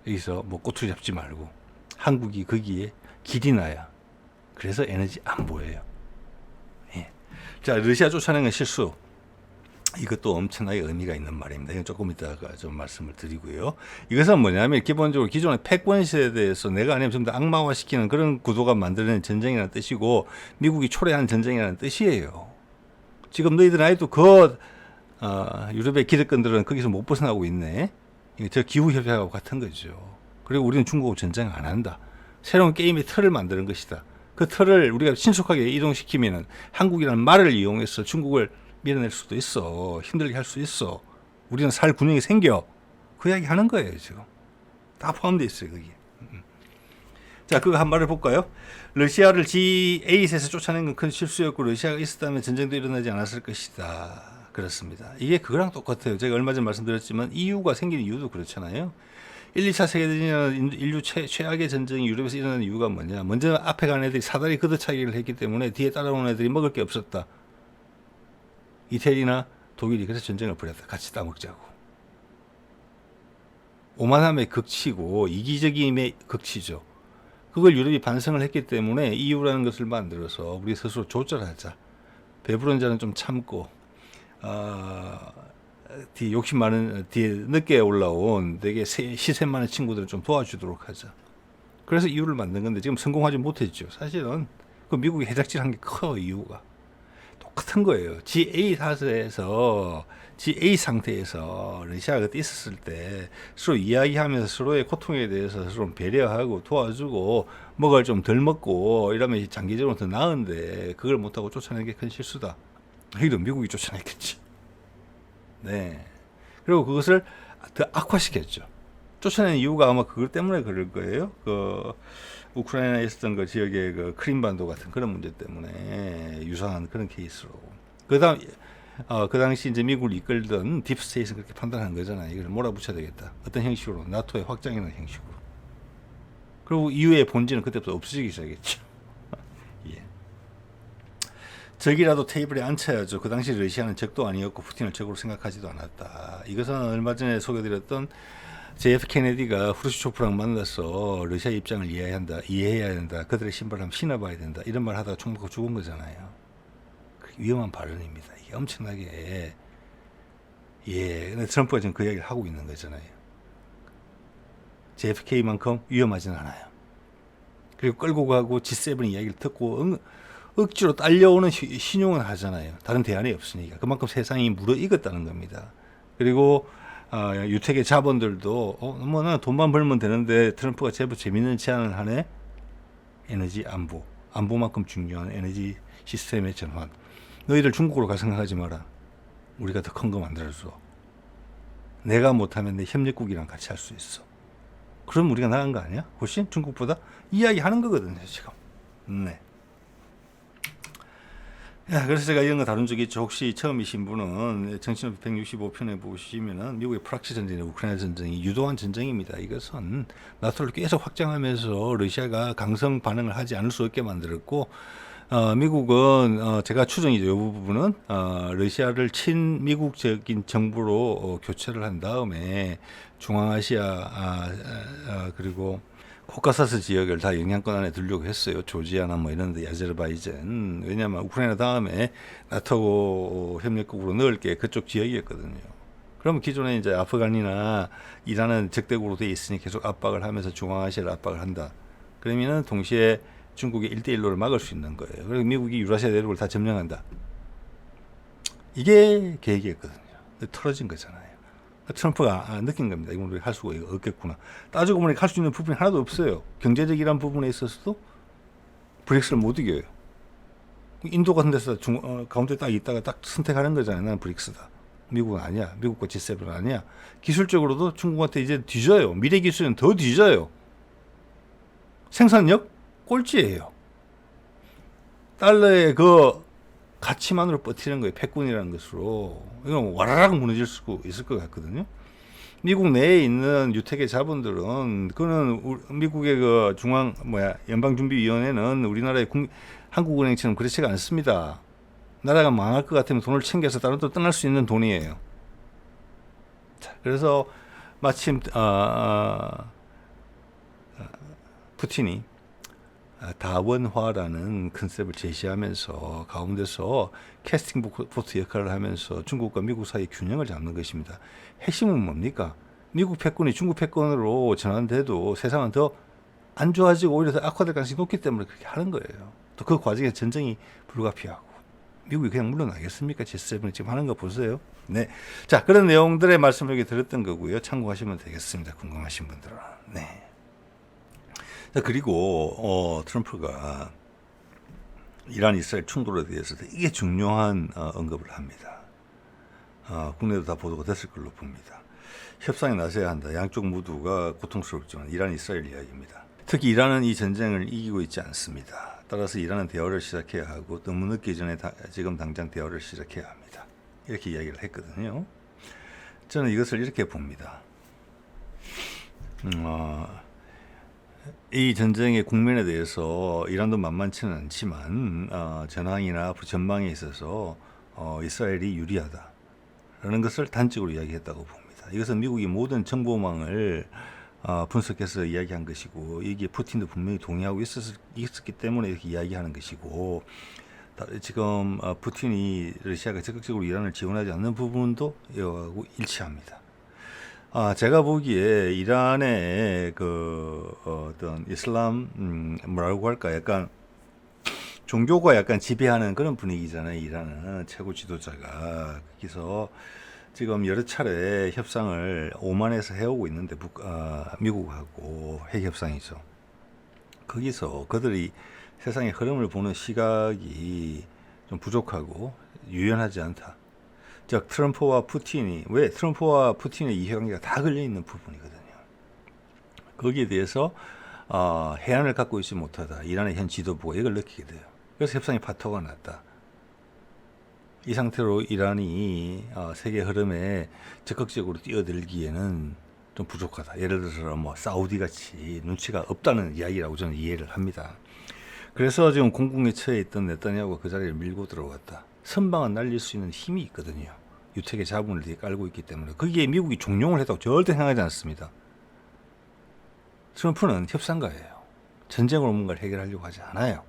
여기서 뭐 꼬투리 잡지 말고 한국이 거기에 길이 나야. 그래서 에너지 안보예요. 예. 자, 러시아 쫓아내는 건 실수. 이것도 엄청나게 의미가 있는 말입니다. 이건 조금 이따가 좀 말씀을 드리고요. 이것은 뭐냐면 기본적으로 기존의 패권 시대에서 내가 아니면 좀 더 악마화시키는 그런 구도가 만드는 전쟁이라는 뜻이고 미국이 초래한 전쟁이라는 뜻이에요. 지금 너희들 아이도 유럽의 기득권들은 거기서 못 벗어나고 있네. 저 기후협약하고 같은 거죠. 그리고 우리는 중국하고 전쟁 안 한다. 새로운 게임의 틀을 만드는 것이다. 그 틀을 우리가 신속하게 이동시키면은 한국이라는 말을 이용해서 중국을 밀어낼 수도 있어. 힘들게 할 수 있어. 우리는 살 군형이 생겨. 그 이야기 하는 거예요, 지금. 다 포함되어 있어요, 거기. 자, 그거 한 말을 볼까요? 러시아를 G8에서 쫓아낸 건 큰 실수였고, 러시아가 있었다면 전쟁도 일어나지 않았을 것이다. 그렇습니다. 이게 그거랑 똑같아요. 제가 얼마 전 말씀드렸지만, EU가 생긴 이유도 그렇잖아요. 1, 2차 세계대전이라는 인류 최악의 전쟁이 유럽에서 일어나는 이유가 뭐냐. 먼저 앞에 간 애들이 사다리 걷어차기를 했기 때문에 뒤에 따라오는 애들이 먹을 게 없었다. 이태리나 독일이 그래서 전쟁을 벌였다. 같이 따먹자고. 오만함의 극치고 이기적임의 극치죠. 그걸 유럽이 반성을 했기 때문에 EU라는 것을 만들어서 우리 스스로 조절하자. 배부른 자는 좀 참고 뒤에 욕심 많은 뒤에 늦게 올라온 되게 시세 많은 친구들을 좀 도와주도록 하자. 그래서 EU를 만든 건데 지금 성공하지 못했죠. 사실은 그 미국이 해작질한 게 커. 이유가 똑같은 거예요. G8 상태에서 러시아가 그때 있었을 때 서로 이야기하면서 서로의 고통에 대해서 서로 배려하고 도와주고 먹을 좀 덜 먹고 이러면 장기적으로 더 나은데 그걸 못하고 쫓아내는 게 큰 실수다. 여기도 미국이 쫓아냈겠지. 네. 그리고 그것을 더 악화시켰죠. 쫓아낸 이유가 아마 그것 때문에 그럴 거예요. 우크라이나에 있었던 그 지역의 그 크림반도 같은 그런 문제 때문에 유사한 그런 케이스로. 그 당시 이제 미국을 이끌던 딥스테이트는 그렇게 판단한 거잖아요. 이걸 몰아붙여야 되겠다. 어떤 형식으로? 나토의 확장이라는 형식으로. 그리고 EU의 본질은 그때부터 없어지기 시작했죠. 예. 적이라도 테이블에 앉혀야죠. 그 당시 러시아는 적도 아니었고 푸틴을 적으로 생각하지도 않았다. 이것은 얼마 전에 소개드렸던 JF 케네디가 후르시초프랑 만나서 러시아 입장을 이해해야 된다. 그들의 신발을 한번 신어봐야 된다. 이런 말 하다가 총 맞고 죽은 거잖아요. 위험한 발언입니다. 이게 엄청나게. 예. 근데 트럼프가 지금 그 이야기를 하고 있는 거잖아요. JFK만큼 위험하진 않아요. 그리고 끌고 가고 G7 이야기를 듣고 억지로 딸려오는 신용은 하잖아요. 다른 대안이 없으니까. 그만큼 세상이 무르익었다는 겁니다. 그리고 유택의 자본들도 뭐 나는 돈만 벌면 되는데 트럼프가 제법 재밌는 제안을 하네. 에너지 안보만큼 중요한 에너지 시스템의 전환. 너희들 중국으로 가 생각하지 마라. 우리가 더 큰 거 만들어줘. 내가 못하면 내 협력국이랑 같이 할 수 있어. 그럼 우리가 나은 거 아니야? 훨씬 중국보다 이야기하는 거거든요 지금. 네. 야, 그래서 제가 이런 거 다룬 적이 있죠. 혹시 처음이신 분은 정신업 165편에 보시면은 미국의 프락시 전쟁이나 우크라이나 전쟁이 유도한 전쟁입니다. 이것은 나토를 계속 확장하면서 러시아가 강성 반응을 하지 않을 수 없게 만들었고, 미국은 제가 추정이죠. 이 부분은 러시아를 친미국적인 정부로 교체를 한 다음에 중앙아시아 그리고 코카사스 지역을 다 영향권 안에 들려고 했어요. 조지아나 뭐 이런 데, 아제르바이잔. 왜냐하면 우크라이나 다음에 나토 협력국으로 넣을 게 그쪽 지역이었거든요. 그러면 기존에 이제 아프간이나 이란은 적대국으로 돼 있으니 계속 압박을 하면서 중앙아시아를 압박을 한다. 그러면은 동시에 중국의 1대1로를 막을 수 있는 거예요. 그리고 미국이 유라시아 대륙을 다 점령한다. 이게 계획이었거든요. 틀어진 거잖아요. 트럼프가 느낀 겁니다. 이건 우리 할 수가 없겠구나. 따지고 보니 할 수 있는 부분이 하나도 없어요. 경제적이란 부분에 있어서도 브릭스를 못 이겨요. 인도 같은 데서 가운데 딱 있다가 딱 선택하는 거잖아요. 나는 브릭스다. 미국은 아니야. 미국과 G7은 아니야. 기술적으로도 중국한테 이제 뒤져요. 미래 기술은 더 뒤져요. 생산력 꼴찌예요. 달러의 그 가치만으로 버티는 거예요. 패권이라는 것으로. 이건 와라락 무너질 수 있을 것 같거든요. 미국 내에 있는 유택의 자본들은, 그거는 미국의 그 연방준비위원회는 우리나라의 한국은행처럼 그렇지가 않습니다. 나라가 망할 것 같으면 돈을 챙겨서 다른 데 떠날 수 있는 돈이에요. 자, 그래서 마침 푸틴이 다원화라는 컨셉을 제시하면서 가운데서 캐스팅 보트 역할을 하면서 중국과 미국 사이의 균형을 잡는 것입니다. 핵심은 뭡니까? 미국 패권이 중국 패권으로 전환돼도 세상은 더 안 좋아지고 오히려 더 악화될 가능성이 높기 때문에 그렇게 하는 거예요. 또 그 과정에 전쟁이 불가피하고. 미국이 그냥 물러나겠습니까? G7이 지금 하는 거 보세요. 네. 자, 그런 내용들의 말씀을 여기 들었던 거고요. 참고하시면 되겠습니다. 궁금하신 분들은. 네. 자, 그리고 트럼프가 이란 이스라엘 충돌에 대해서 되게 중요한 언급을 합니다. 국내도 다 보도가 됐을 걸로 봅니다. 협상에 나서야 한다. 양쪽 모두가 고통스럽지만 이란 이스라엘 이야기입니다. 특히 이란은 이 전쟁을 이기고 있지 않습니다. 따라서 이란은 대화를 시작해야 하고 너무 늦기 전에 지금 당장 대화를 시작해야 합니다. 이렇게 이야기를 했거든요. 저는 이것을 이렇게 봅니다. 이 전쟁의 국면에 대해서 이란도 만만치는 않지만 전황이나 전망에 있어서 이스라엘이 유리하다라는 것을 단적으로 이야기했다고 봅니다. 이것은 미국이 모든 정보망을 분석해서 이야기한 것이고, 이게 푸틴도 분명히 동의하고 있었기 때문에 이렇게 이야기하는 것이고, 지금 푸틴이 러시아가 적극적으로 이란을 지원하지 않는 부분도 이하고 일치합니다. 제가 보기에 이란의 어떤 이슬람 뭐라고 할까, 약간 종교가 약간 지배하는 그런 분위기잖아요. 이란은 최고 지도자가. 거기서 지금 여러 차례 협상을 오만에서 해오고 있는데 미국하고 핵 협상이죠. 거기서 그들이 세상의 흐름을 보는 시각이 좀 부족하고 유연하지 않다. 즉 트럼프와 푸틴이, 왜 트럼프와 푸틴의 이해관계가 다 걸려있는 부분이거든요. 거기에 대해서 해안을 갖고 있지 못하다. 이란의 현 지도부가 이걸 느끼게 돼요. 그래서 협상의 파토가 났다. 이 상태로 이란이 세계 흐름에 적극적으로 뛰어들기에는 좀 부족하다. 예를 들어서 뭐 사우디 같이 눈치가 없다는 이야기라고 저는 이해를 합니다. 그래서 지금 공궁에 처해 있던 네타냐후가 그 자리를 밀고 들어갔다. 선방은 날릴 수 있는 힘이 있거든요. 유택의 자본을 되게 깔고 있기 때문에. 거기에 미국이 종용을 했다고 절대 생각하지 않습니다. 트럼프는 협상가예요. 전쟁으로 뭔가를 해결하려고 하지 않아요.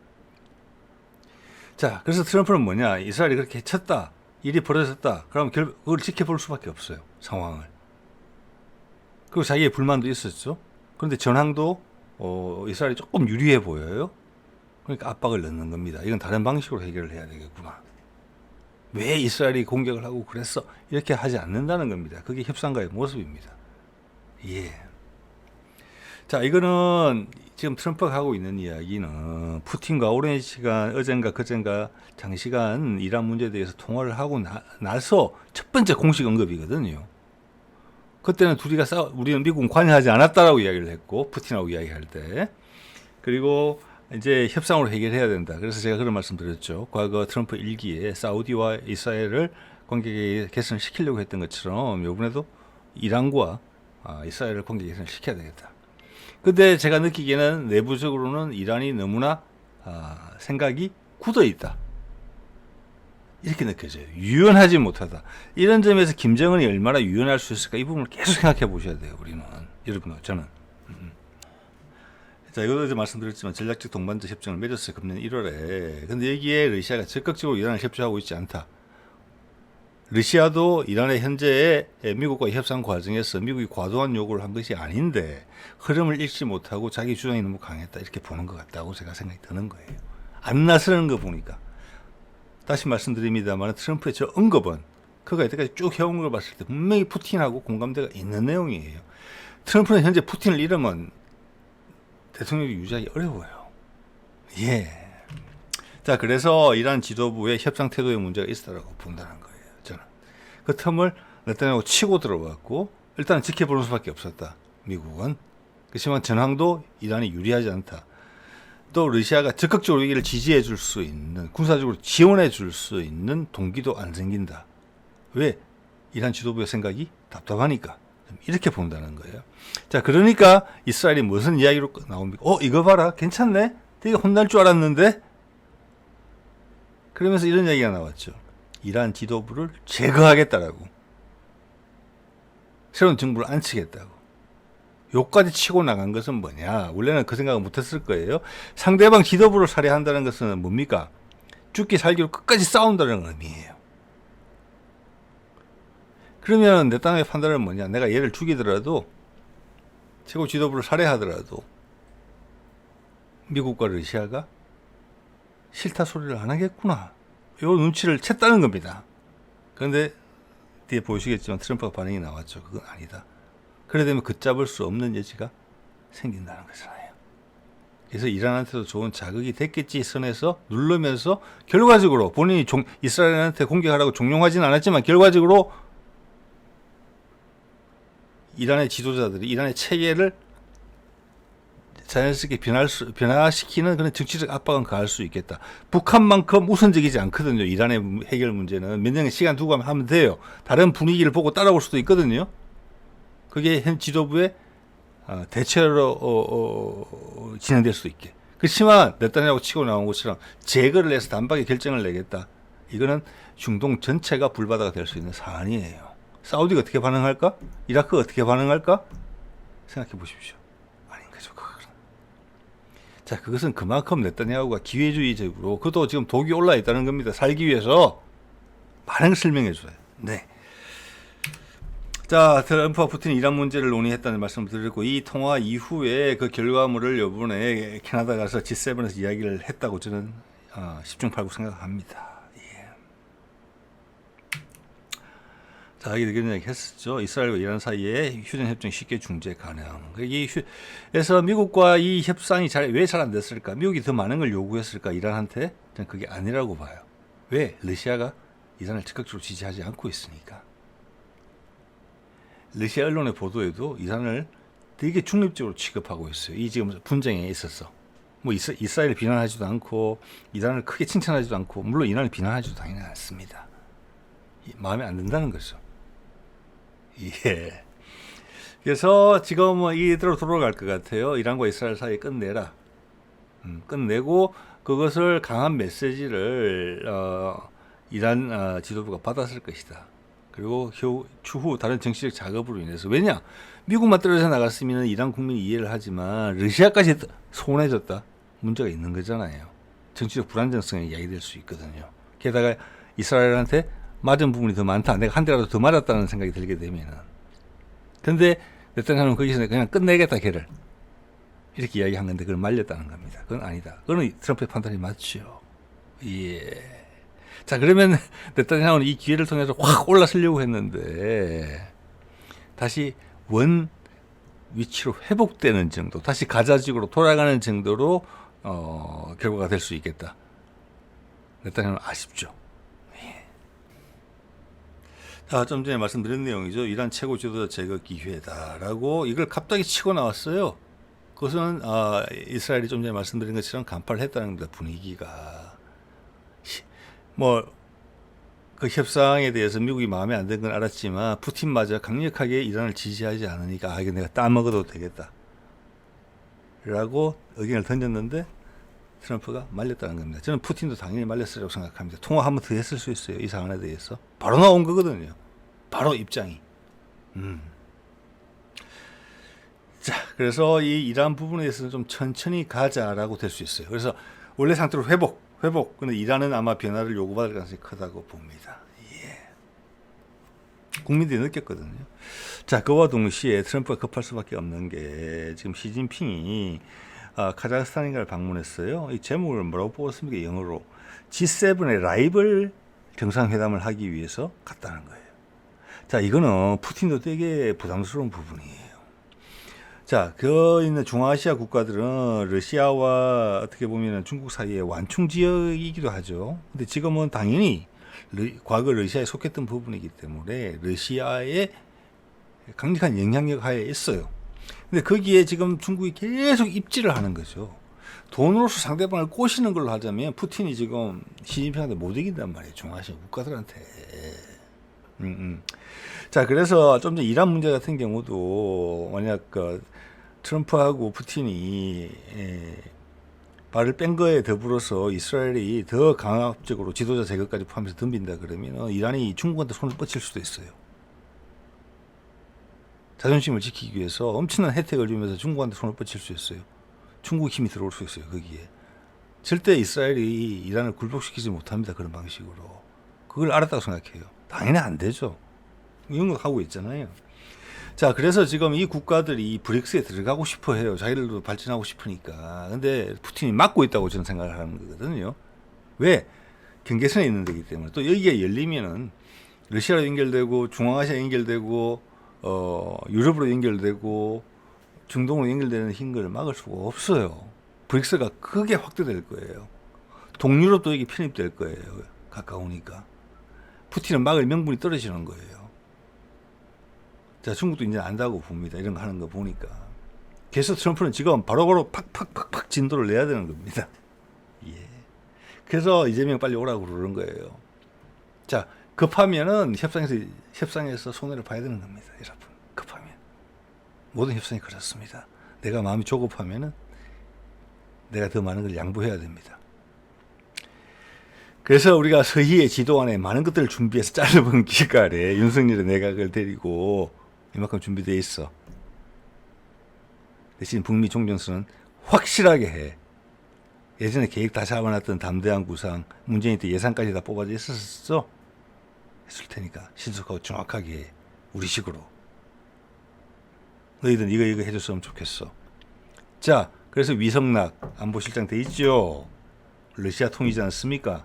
자, 그래서 트럼프는 뭐냐, 이스라엘이 그렇게 쳤다, 일이 벌어졌다, 그러면 그걸 지켜볼 수밖에 없어요, 상황을. 그리고 자기의 불만도 있었죠. 그런데 전황도 이스라엘이 조금 유리해 보여요. 그러니까 압박을 넣는 겁니다. 이건 다른 방식으로 해결을 해야 되겠구나. 왜 이스라엘이 공격을 하고 그랬어? 이렇게 하지 않는다는 겁니다. 그게 협상가의 모습입니다. 예. 자, 이거는 지금 트럼프가 하고 있는 이야기는 푸틴과 오랜 시간, 어젠가 그젠가 장시간 이란 문제에 대해서 통화를 하고 나서 첫 번째 공식 언급이거든요. 그때는 둘이가 우리는 미국은 관여하지 않았다라고 이야기를 했고, 푸틴하고 이야기할 때. 그리고 이제 협상으로 해결해야 된다. 그래서 제가 그런 말씀 드렸죠. 과거 트럼프 1기에 사우디와 이스라엘을 관계 개선을 시키려고 했던 것처럼 이번에도 이란과 이스라엘을 관계 개선을 시켜야 되겠다. 근데 제가 느끼기에는 내부적으로는 이란이 너무나 생각이 굳어 있다. 이렇게 느껴져요. 유연하지 못하다. 이런 점에서 김정은이 얼마나 유연할 수 있을까? 이 부분을 계속 생각해 보셔야 돼요. 우리는. 여러분, 저는. 자, 이것도 이제 말씀드렸지만 전략적 동반자 협정을 맺었어요. 금년 1월에. 근데 여기에 러시아가 적극적으로 이란을 협조하고 있지 않다. 러시아도 이란의 현재의 미국과 협상 과정에서 미국이 과도한 요구를 한 것이 아닌데 흐름을 읽지 못하고 자기 주장이 너무 강했다. 이렇게 보는 것 같다고 제가 생각이 드는 거예요. 안 나서는 거 보니까. 다시 말씀드립니다만 트럼프의 저 언급은 그가 이때까지 쭉 해온 걸 봤을 때 분명히 푸틴하고 공감대가 있는 내용이에요. 트럼프는 현재 푸틴을 잃으면 대통령이 유지하기 어려워요. 예. 자, 그래서 이란 지도부의 협상 태도에 문제가 있었다고 본다는 거예요. 저는. 그 틈을 네타냐후 치고 들어왔고, 일단 지켜보는 수밖에 없었다. 미국은. 그렇지만 전황도 이란이 유리하지 않다. 또 러시아가 적극적으로 이를 지지해 줄 수 있는, 군사적으로 지원해 줄 수 있는 동기도 안 생긴다. 왜? 이란 지도부의 생각이 답답하니까. 이렇게 본다는 거예요. 자, 그러니까 이스라엘이 무슨 이야기로 나옵니까? 이거 봐라. 괜찮네? 되게 혼날 줄 알았는데? 그러면서 이런 얘기가 나왔죠. 이란 지도부를 제거하겠다라고. 새로운 정부를 안치겠다고. 요까지 치고 나간 것은 뭐냐? 원래는 그 생각을 못했을 거예요. 상대방 지도부를 살해한다는 것은 뭡니까? 죽기 살기로 끝까지 싸운다는 의미예요. 그러면 내 땅의 판단은 뭐냐? 내가 얘를 죽이더라도 최고 지도부를 살해하더라도 미국과 러시아가 싫다 소리를 안 하겠구나. 요 눈치를 챘다는 겁니다. 그런데 뒤에 보시겠지만 트럼프가 반응이 나왔죠. 그건 아니다. 그래 되면 걷잡을 수 없는 여지가 생긴다는 거잖아요. 그래서 이란한테도 좋은 자극이 됐겠지 선에서 누르면서 결과적으로 본인이 이스라엘한테 공격하라고 종용하지는 않았지만 결과적으로 이란의 지도자들이 이란의 체계를 자연스럽게 변화시키는 그런 정치적 압박은 가할 수 있겠다. 북한만큼 우선적이지 않거든요. 이란의 해결 문제는 몇 년의 시간 두고 하면 돼요. 다른 분위기를 보고 따라올 수도 있거든요. 그게 현 지도부의 대체로 진행될 수 있게. 그렇지만 네타냐후 치고 나온 것처럼 제거를 해서 단박에 결정을 내겠다. 이거는 중동 전체가 불바다가 될 수 있는 사안이에요. 사우디가 어떻게 반응할까? 이라크가 어떻게 반응할까? 생각해 보십시오. 아닌 거죠. 그건. 자, 그것은 그만큼 네타냐후가 기회주의적으로 그것도 지금 독이 올라 있다는 겁니다. 살기 위해서 반응을 설명해 줘요. 네. 자, 트럼프와 푸틴이 이란 문제를 논의했다는 말씀을 드렸고 이 통화 이후에 그 결과물을 이번에 캐나다 가서 G7에서 이야기를 했다고 저는 10중 8구 생각합니다. 자, 여기 이런 얘기 했었죠. 이스라엘과 이란 사이에 휴전협정 쉽게 중재 가능. 그래서 미국과 이 협상이 왜 잘 안 됐을까? 미국이 더 많은 걸 요구했을까? 이란한테? 저는 그게 아니라고 봐요. 왜? 러시아가 이란을 적극적으로 지지하지 않고 있으니까. 러시아 언론의 보도에도 이란을 되게 중립적으로 취급하고 있어요. 이 지금 분쟁에 있어서. 뭐 이스라엘을 비난하지도 않고 이란을 크게 칭찬하지도 않고 물론 이란을 비난하지도 당연히 않습니다. 마음에 안 든다는 거죠. 예. 그래서 지금은 이대로 돌아갈 것 같아요. 이란과 이스라엘 사이에 끝내라. 끝내고 그것을 강한 메시지를 이란 지도부가 받았을 것이다. 그리고 추후 다른 정치적 작업으로 인해서 왜냐? 미국만 떨어져 나갔으면 이란 국민이 이해를 하지만 러시아까지 소원해졌다. 문제가 있는 거잖아요. 정치적 불안정성이 야기될 수 있거든요. 게다가 이스라엘한테 맞은 부분이 더 많다. 내가 한 대라도 더 맞았다는 생각이 들게 되면은. 근데 네타냐후는 거기서 그냥 끝내겠다 걔를. 이렇게 이야기한 건데 그걸 말렸다는 겁니다. 그건 아니다. 그건 트럼프의 판단이 맞죠. 예. 자, 그러면 네타냐후는 이 기회를 통해서 확 올라서려고 했는데 다시 원 위치로 회복되는 정도, 다시 가자지구로 돌아가는 정도로 결과가 될 수 있겠다. 네타냐후는 아쉽죠. 예. 자, 좀 전에 말씀드린 내용이죠. 이란 최고 지도자 제거 기회다라고 이걸 갑자기 치고 나왔어요. 그것은 이스라엘이 좀 전에 말씀드린 것처럼 간파를 했다는 겁니다. 분위기가. 그 협상에 대해서 미국이 마음에 안 든 건 알았지만 푸틴마저 강력하게 이란을 지지하지 않으니까 이거 내가 따먹어도 되겠다 라고 의견을 던졌는데 트럼프가 말렸다는 겁니다. 저는 푸틴도 당연히 말렸으라고 생각합니다. 통화 한 번 더 했을 수 있어요. 이 사안에 대해서. 바로 나온 거거든요. 바로 입장이. 자, 그래서 이 이란 부분에 대해서는 좀 천천히 가자라고 될 수 있어요. 그래서 원래 상태로 회복. 근데 이란은 아마 변화를 요구받을 가능성이 크다고 봅니다. 예. 국민들이 느꼈거든요. 자, 그와 동시에 트럼프가 급할 수밖에 없는 게 지금 시진핑이 카자흐스탄인가를 방문했어요. 이 제목을 뭐라고 뽑았습니까? 영어로 G7의 라이벌 정상회담을 하기 위해서 갔다는 거예요. 자, 이거는 푸틴도 되게 부담스러운 부분이에요. 자, 그 있는 중앙아시아 국가들은 러시아와 어떻게 보면 중국 사이의 완충 지역이기도 하죠. 근데 지금은 당연히 과거 러시아에 속했던 부분이기 때문에 러시아의 강력한 영향력 하에 있어요. 근데 거기에 지금 중국이 계속 입지를 하는 거죠. 돈으로서 상대방을 꼬시는 걸로 하자면 푸틴이 지금 시진핑한테 못 이긴단 말이에요. 중앙아시아 국가들한테. 자, 그래서 좀 전에 이란 문제 같은 경우도 만약 트럼프하고 푸틴이 발을 뺀 거에 더불어서 이스라엘이 더 강압적으로 지도자 제거까지 포함해서 덤빈다 그러면 이란이 중국한테 손을 뻗칠 수도 있어요. 자존심을 지키기 위해서 엄청난 혜택을 주면서 중국한테 손을 뻗칠 수 있어요. 중국 힘이 들어올 수 있어요. 거기에. 절대 이스라엘이 이란을 굴복시키지 못합니다. 그런 방식으로. 그걸 알았다고 생각해요. 당연히 안 되죠. 이런 거 하고 있잖아요. 자, 그래서 지금 이 국가들이 브릭스에 들어가고 싶어 해요. 자기들도 발전하고 싶으니까. 근데 푸틴이 막고 있다고 저는 생각을 하는 거거든요. 왜? 경계선에 있는 데이기 때문에. 또 여기가 열리면은 러시아로 연결되고 중앙아시아 연결되고 유럽으로 연결되고 중동으로 연결되는 힘을 막을 수가 없어요. 브릭스가 크게 확대될 거예요. 동유럽도 여기 편입될 거예요. 가까우니까. 푸틴은 막을 명분이 떨어지는 거예요. 자, 중국도 이제 안다고 봅니다. 이런 거 하는 거 보니까. 그래서 트럼프는 지금 바로바로 팍팍팍팍 진도를 내야 되는 겁니다. 예. 그래서 이재명 빨리 오라고 그러는 거예요. 자, 급하면은 협상에서 손해를 봐야 되는 겁니다. 여러분. 급하면. 모든 협상이 그렇습니다. 내가 마음이 조급하면은 내가 더 많은 걸 양보해야 됩니다. 그래서 우리가 서희의 지도 안에 많은 것들을 준비해서 짧은 기간에 윤석열의 내각을 데리고 이만큼 준비되어 있어. 대신 북미 총정선은 확실하게 해. 예전에 계획 다 잡아놨던 담대한 구상, 문재인 때 예산까지 다 뽑아져 있었어. 했을 테니까 신속하고 정확하게 해. 우리식으로. 너희들 이거 해줬으면 좋겠어. 자, 그래서 위성락 안보실장 돼 있죠. 러시아 통이지 않습니까?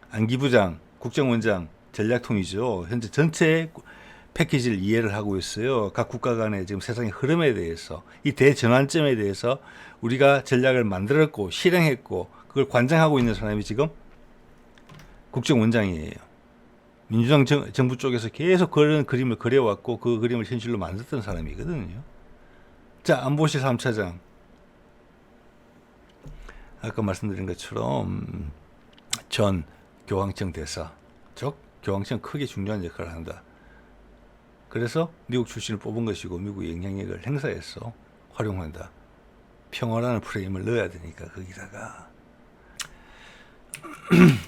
안기부장, 국정원장, 전략통이죠. 현재 전체 패키지를 이해를 하고 있어요. 각 국가 간의 지금 세상의 흐름에 대해서, 이 대전환점에 대해서 우리가 전략을 만들었고 실행했고 그걸 관장하고 있는 사람이 지금 국정원장이에요. 민주당 정부 쪽에서 계속 그런 그림을 그려왔고 그 그림을 현실로 만들었던 사람이거든요. 자, 안보실 3차장. 아까 말씀드린 것처럼 전 교황청 대사, 즉 교황청 크게 중요한 역할을 한다. 그래서 미국 출신을 뽑은 것이고 미국의 영향력을 행사해서 활용한다. 평화라는 프레임을 넣어야 되니까 거기다가.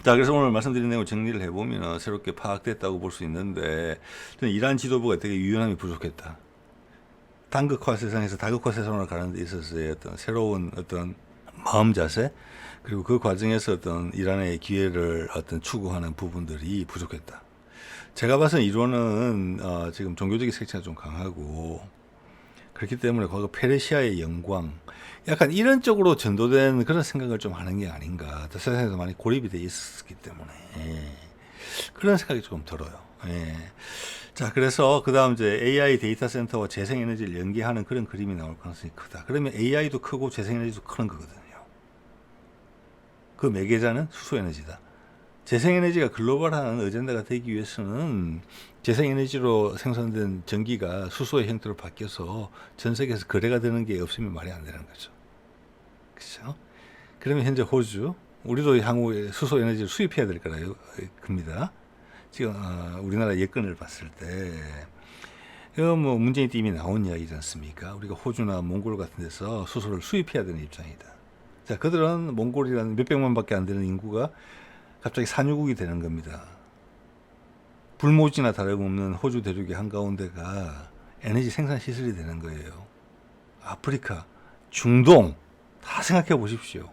자, 그래서 오늘 말씀드린 내용 정리를 해보면 새롭게 파악됐다고 볼 수 있는데, 저는 이란 지도부가 되게 유연함이 부족했다. 단극화 세상에서 다극화 세상으로 가는 데 있어서의 어떤 새로운 어떤 마음 자세, 그리고 그 과정에서 어떤 이란의 기회를 어떤 추구하는 부분들이 부족했다. 제가 봐서 이론은 지금 종교적인 색채가 좀 강하고, 그렇기 때문에 과거 페르시아의 영광, 약간 이런 쪽으로 전도된 그런 생각을 좀 하는 게 아닌가. 세상에서 많이 고립이 돼 있었기 때문에. 그런 생각이 조금 들어요. 자, 그래서 그 다음 이제 AI 데이터 센터와 재생에너지를 연계하는 그런 그림이 나올 가능성이 크다. 그러면 AI도 크고 재생에너지도 크는 거거든요. 그 매개자는 수소에너지다. 재생에너지가 글로벌한 어젠다가 되기 위해서는 재생에너지로 생산된 전기가 수소의 형태로 바뀌어서 전 세계에서 거래가 되는 게 없으면 말이 안 되는 거죠. 그렇죠? 그러면 현재 호주, 우리도 향후에 수소에너지를 수입해야 될 거라요. 겁니다. 지금 우리나라 여건을 봤을 때 이거 뭐 문재인 팀이 나온 이야기지 않습니까? 우리가 호주나 몽골 같은 데서 수소를 수입해야 되는 입장이다. 자, 그들은 몽골이라는 몇백만밖에 안 되는 인구가 갑자기 산유국이 되는 겁니다. 불모지나 다름없는 호주 대륙의 한가운데가 에너지 생산 시설이 되는 거예요. 아프리카, 중동 다 생각해 보십시오.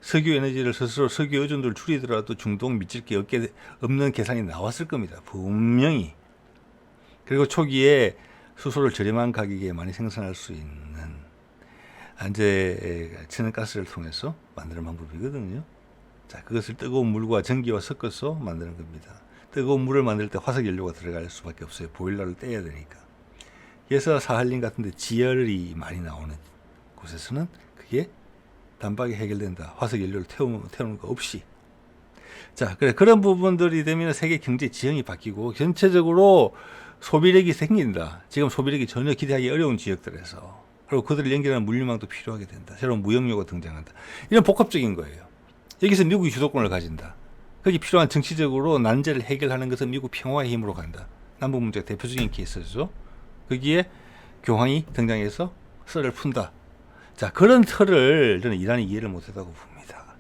석유 에너지를 스스로 석유 의존도를 줄이더라도 중동 미칠 게 없는 계산이 나왔을 겁니다. 분명히. 그리고 초기에 수소를 저렴한 가격에 많이 생산할 수 있는 안제 천연가스를 통해서 만드는 방법이거든요. 자, 그것을 뜨거운 물과 전기와 섞어서 만드는 겁니다. 뜨거운 물을 만들 때 화석 연료가 들어갈 수밖에 없어요. 보일러를 떼야 되니까. 그래서 사할린 같은 데 지열이 많이 나오는 곳에서는 그게 단박에 해결된다. 화석 연료를 태우는 거 없이. 자, 그래 그런 부분들이 되면 세계 경제 지형이 바뀌고 전체적으로 소비력이 생긴다. 지금 소비력이 전혀 기대하기 어려운 지역들에서. 그리고 그들을 연결하는 물류망도 필요하게 된다. 새로운 무역료가 등장한다. 이런 복합적인 거예요. 여기서 미국이 주도권을 가진다. 거기 필요한 정치적으로 난제를 해결하는 것은 미국 평화의 힘으로 간다. 남북 문제가 대표적인 케이스죠. 거기에 교황이 등장해서 썰을 푼다. 자, 그런 틀을 저는 이란이 이해를 못했다고 봅니다.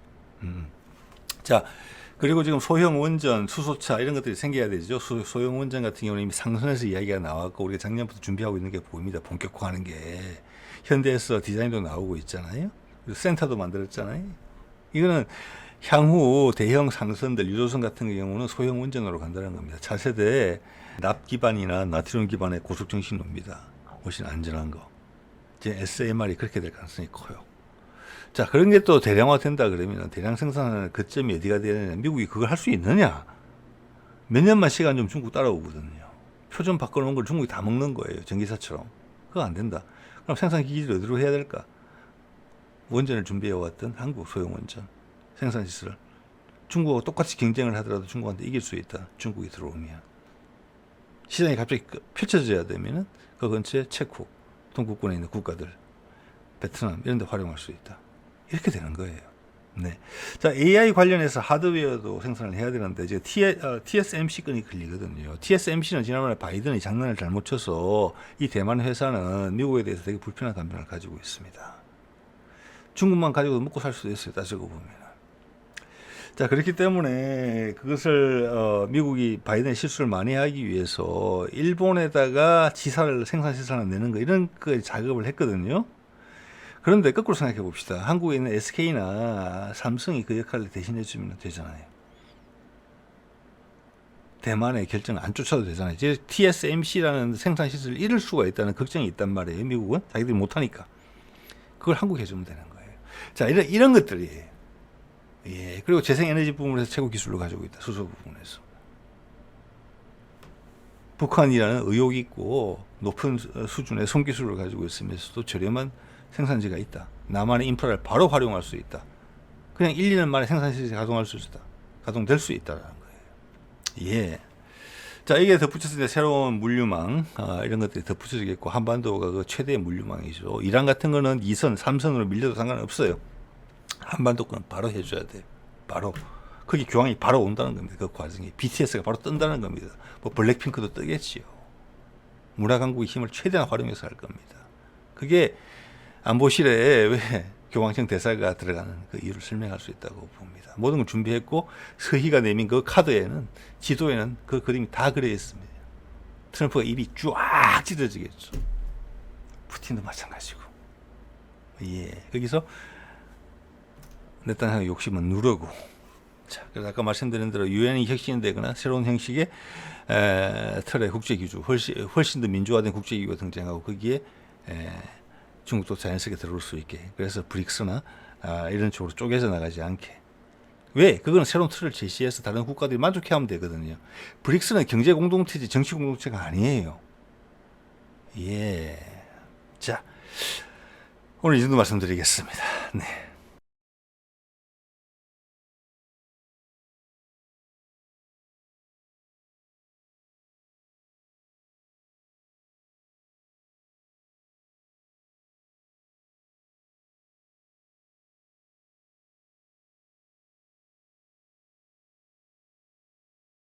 자, 그리고 지금 소형 원전, 수소차 이런 것들이 생겨야 되죠. 소형 원전 같은 경우는 이미 상선에서 이야기가 나왔고 우리가 작년부터 준비하고 있는 게 보입니다. 본격화하는 게. 현대에서 디자인도 나오고 있잖아요. 그리고 센터도 만들었잖아요. 이거는 향후 대형 상선들, 유조선 같은 경우는 소형 원전으로 간다는 겁니다. 차세대 납 기반이나 나트륨 기반의 고속정신로입니다. 훨씬 안전한 거. 이제 SMR이 그렇게 될 가능성이 커요. 자, 그런 게 또 대량화 된다 그러면 대량 생산하는 거점이 어디가 되느냐. 미국이 그걸 할 수 있느냐. 몇 년만 시간 좀 중국 따라오거든요. 표준 바꿔놓은 걸 중국이 다 먹는 거예요. 전기사처럼. 그거 안 된다. 그럼 생산 기기를 어디로 해야 될까? 원전을 준비해왔던 한국 소형 원전 생산시설. 중국하고 똑같이 경쟁을 하더라도 중국한테 이길 수 있다. 중국이 들어오면. 시장이 갑자기 펼쳐져야 되면은 그 근처에 체코, 동국권에 있는 국가들, 베트남 이런 데 활용할 수 있다. 이렇게 되는 거예요. 네. 자, AI 관련해서 하드웨어도 생산을 해야 되는데 이제 TSMC 건이 걸리거든요. TSMC는 지난번에 바이든이 장난을 잘못 쳐서 이 대만 회사는 미국에 대해서 되게 불편한 감정을 가지고 있습니다. 중국만 가지고도 먹고 살 수도 있어요. 따지고 보면. 자, 그렇기 때문에 그것을 미국이 바이든의 실수를 만회하기 위해서 일본에다가 생산 시설을 내는 거 이런 그 작업을 했거든요. 그런데 거꾸로 생각해 봅시다. 한국에 있는 SK나 삼성이 그 역할을 대신해 주면 되잖아요. 대만의 결정을 안 쫓아도 되잖아요. 이제 TSMC라는 생산 시설을 잃을 수가 있다는 걱정이 있단 말이에요. 미국은 자기들이 못하니까 그걸 한국에 해주면 되는 거예요. 자, 이런 것들이에요. 예, 그리고 재생에너지 부분에서 최고 기술을 가지고 있다. 수소 부분에서. 북한이라는 의욕이 있고 높은 수준의 손기술을 가지고 있으면서도 저렴한 생산지가 있다. 남한의 인프라를 바로 활용할 수 있다. 그냥 1, 2년 만에 생산시설이 가동할 수 있다. 가동될 수 있다는 거예요. 예. 자, 이게 덧붙여서 이제 새로운 물류망, 이런 것들이 덧붙여지겠고, 한반도가 그 최대의 물류망이죠. 이란 같은 거는 2선, 3선으로 밀려도 상관없어요. 한반도 건 바로 해줘야 돼요. 바로. 거기 교황이 바로 온다는 겁니다. 그 과정에. BTS가 바로 뜬다는 겁니다. 뭐 블랙핑크도 뜨겠지요. 문화 강국의 힘을 최대한 활용해서 할 겁니다. 그게 안보실에 왜 교황청 대사가 들어가는 그 이유를 설명할 수 있다고 봅니다. 모든 걸 준비했고 서희가 내민 그 카드에는 지도에는 그 그림이 다 그려 있습니다. 트럼프가 입이 쫙 찢어지겠죠. 푸틴도 마찬가지고. 예, 거기서 네타냐후 욕심은 누르고 자, 그래서 아까 말씀드린 대로 유엔이 혁신되거나 새로운 형식의 틀의 국제기구, 훨씬 더 민주화된 국제기구가 등장하고 거기에 중국도 자연스럽게 들어올 수 있게. 그래서 브릭스나 이런 쪽으로 쪼개져 나가지 않게. 왜? 그거는 새로운 틀을 제시해서 다른 국가들이 만족해하면 되거든요. 브릭스는 경제 공동체지 정치 공동체가 아니에요. 예. 자, 오늘 이 정도 말씀드리겠습니다. 네.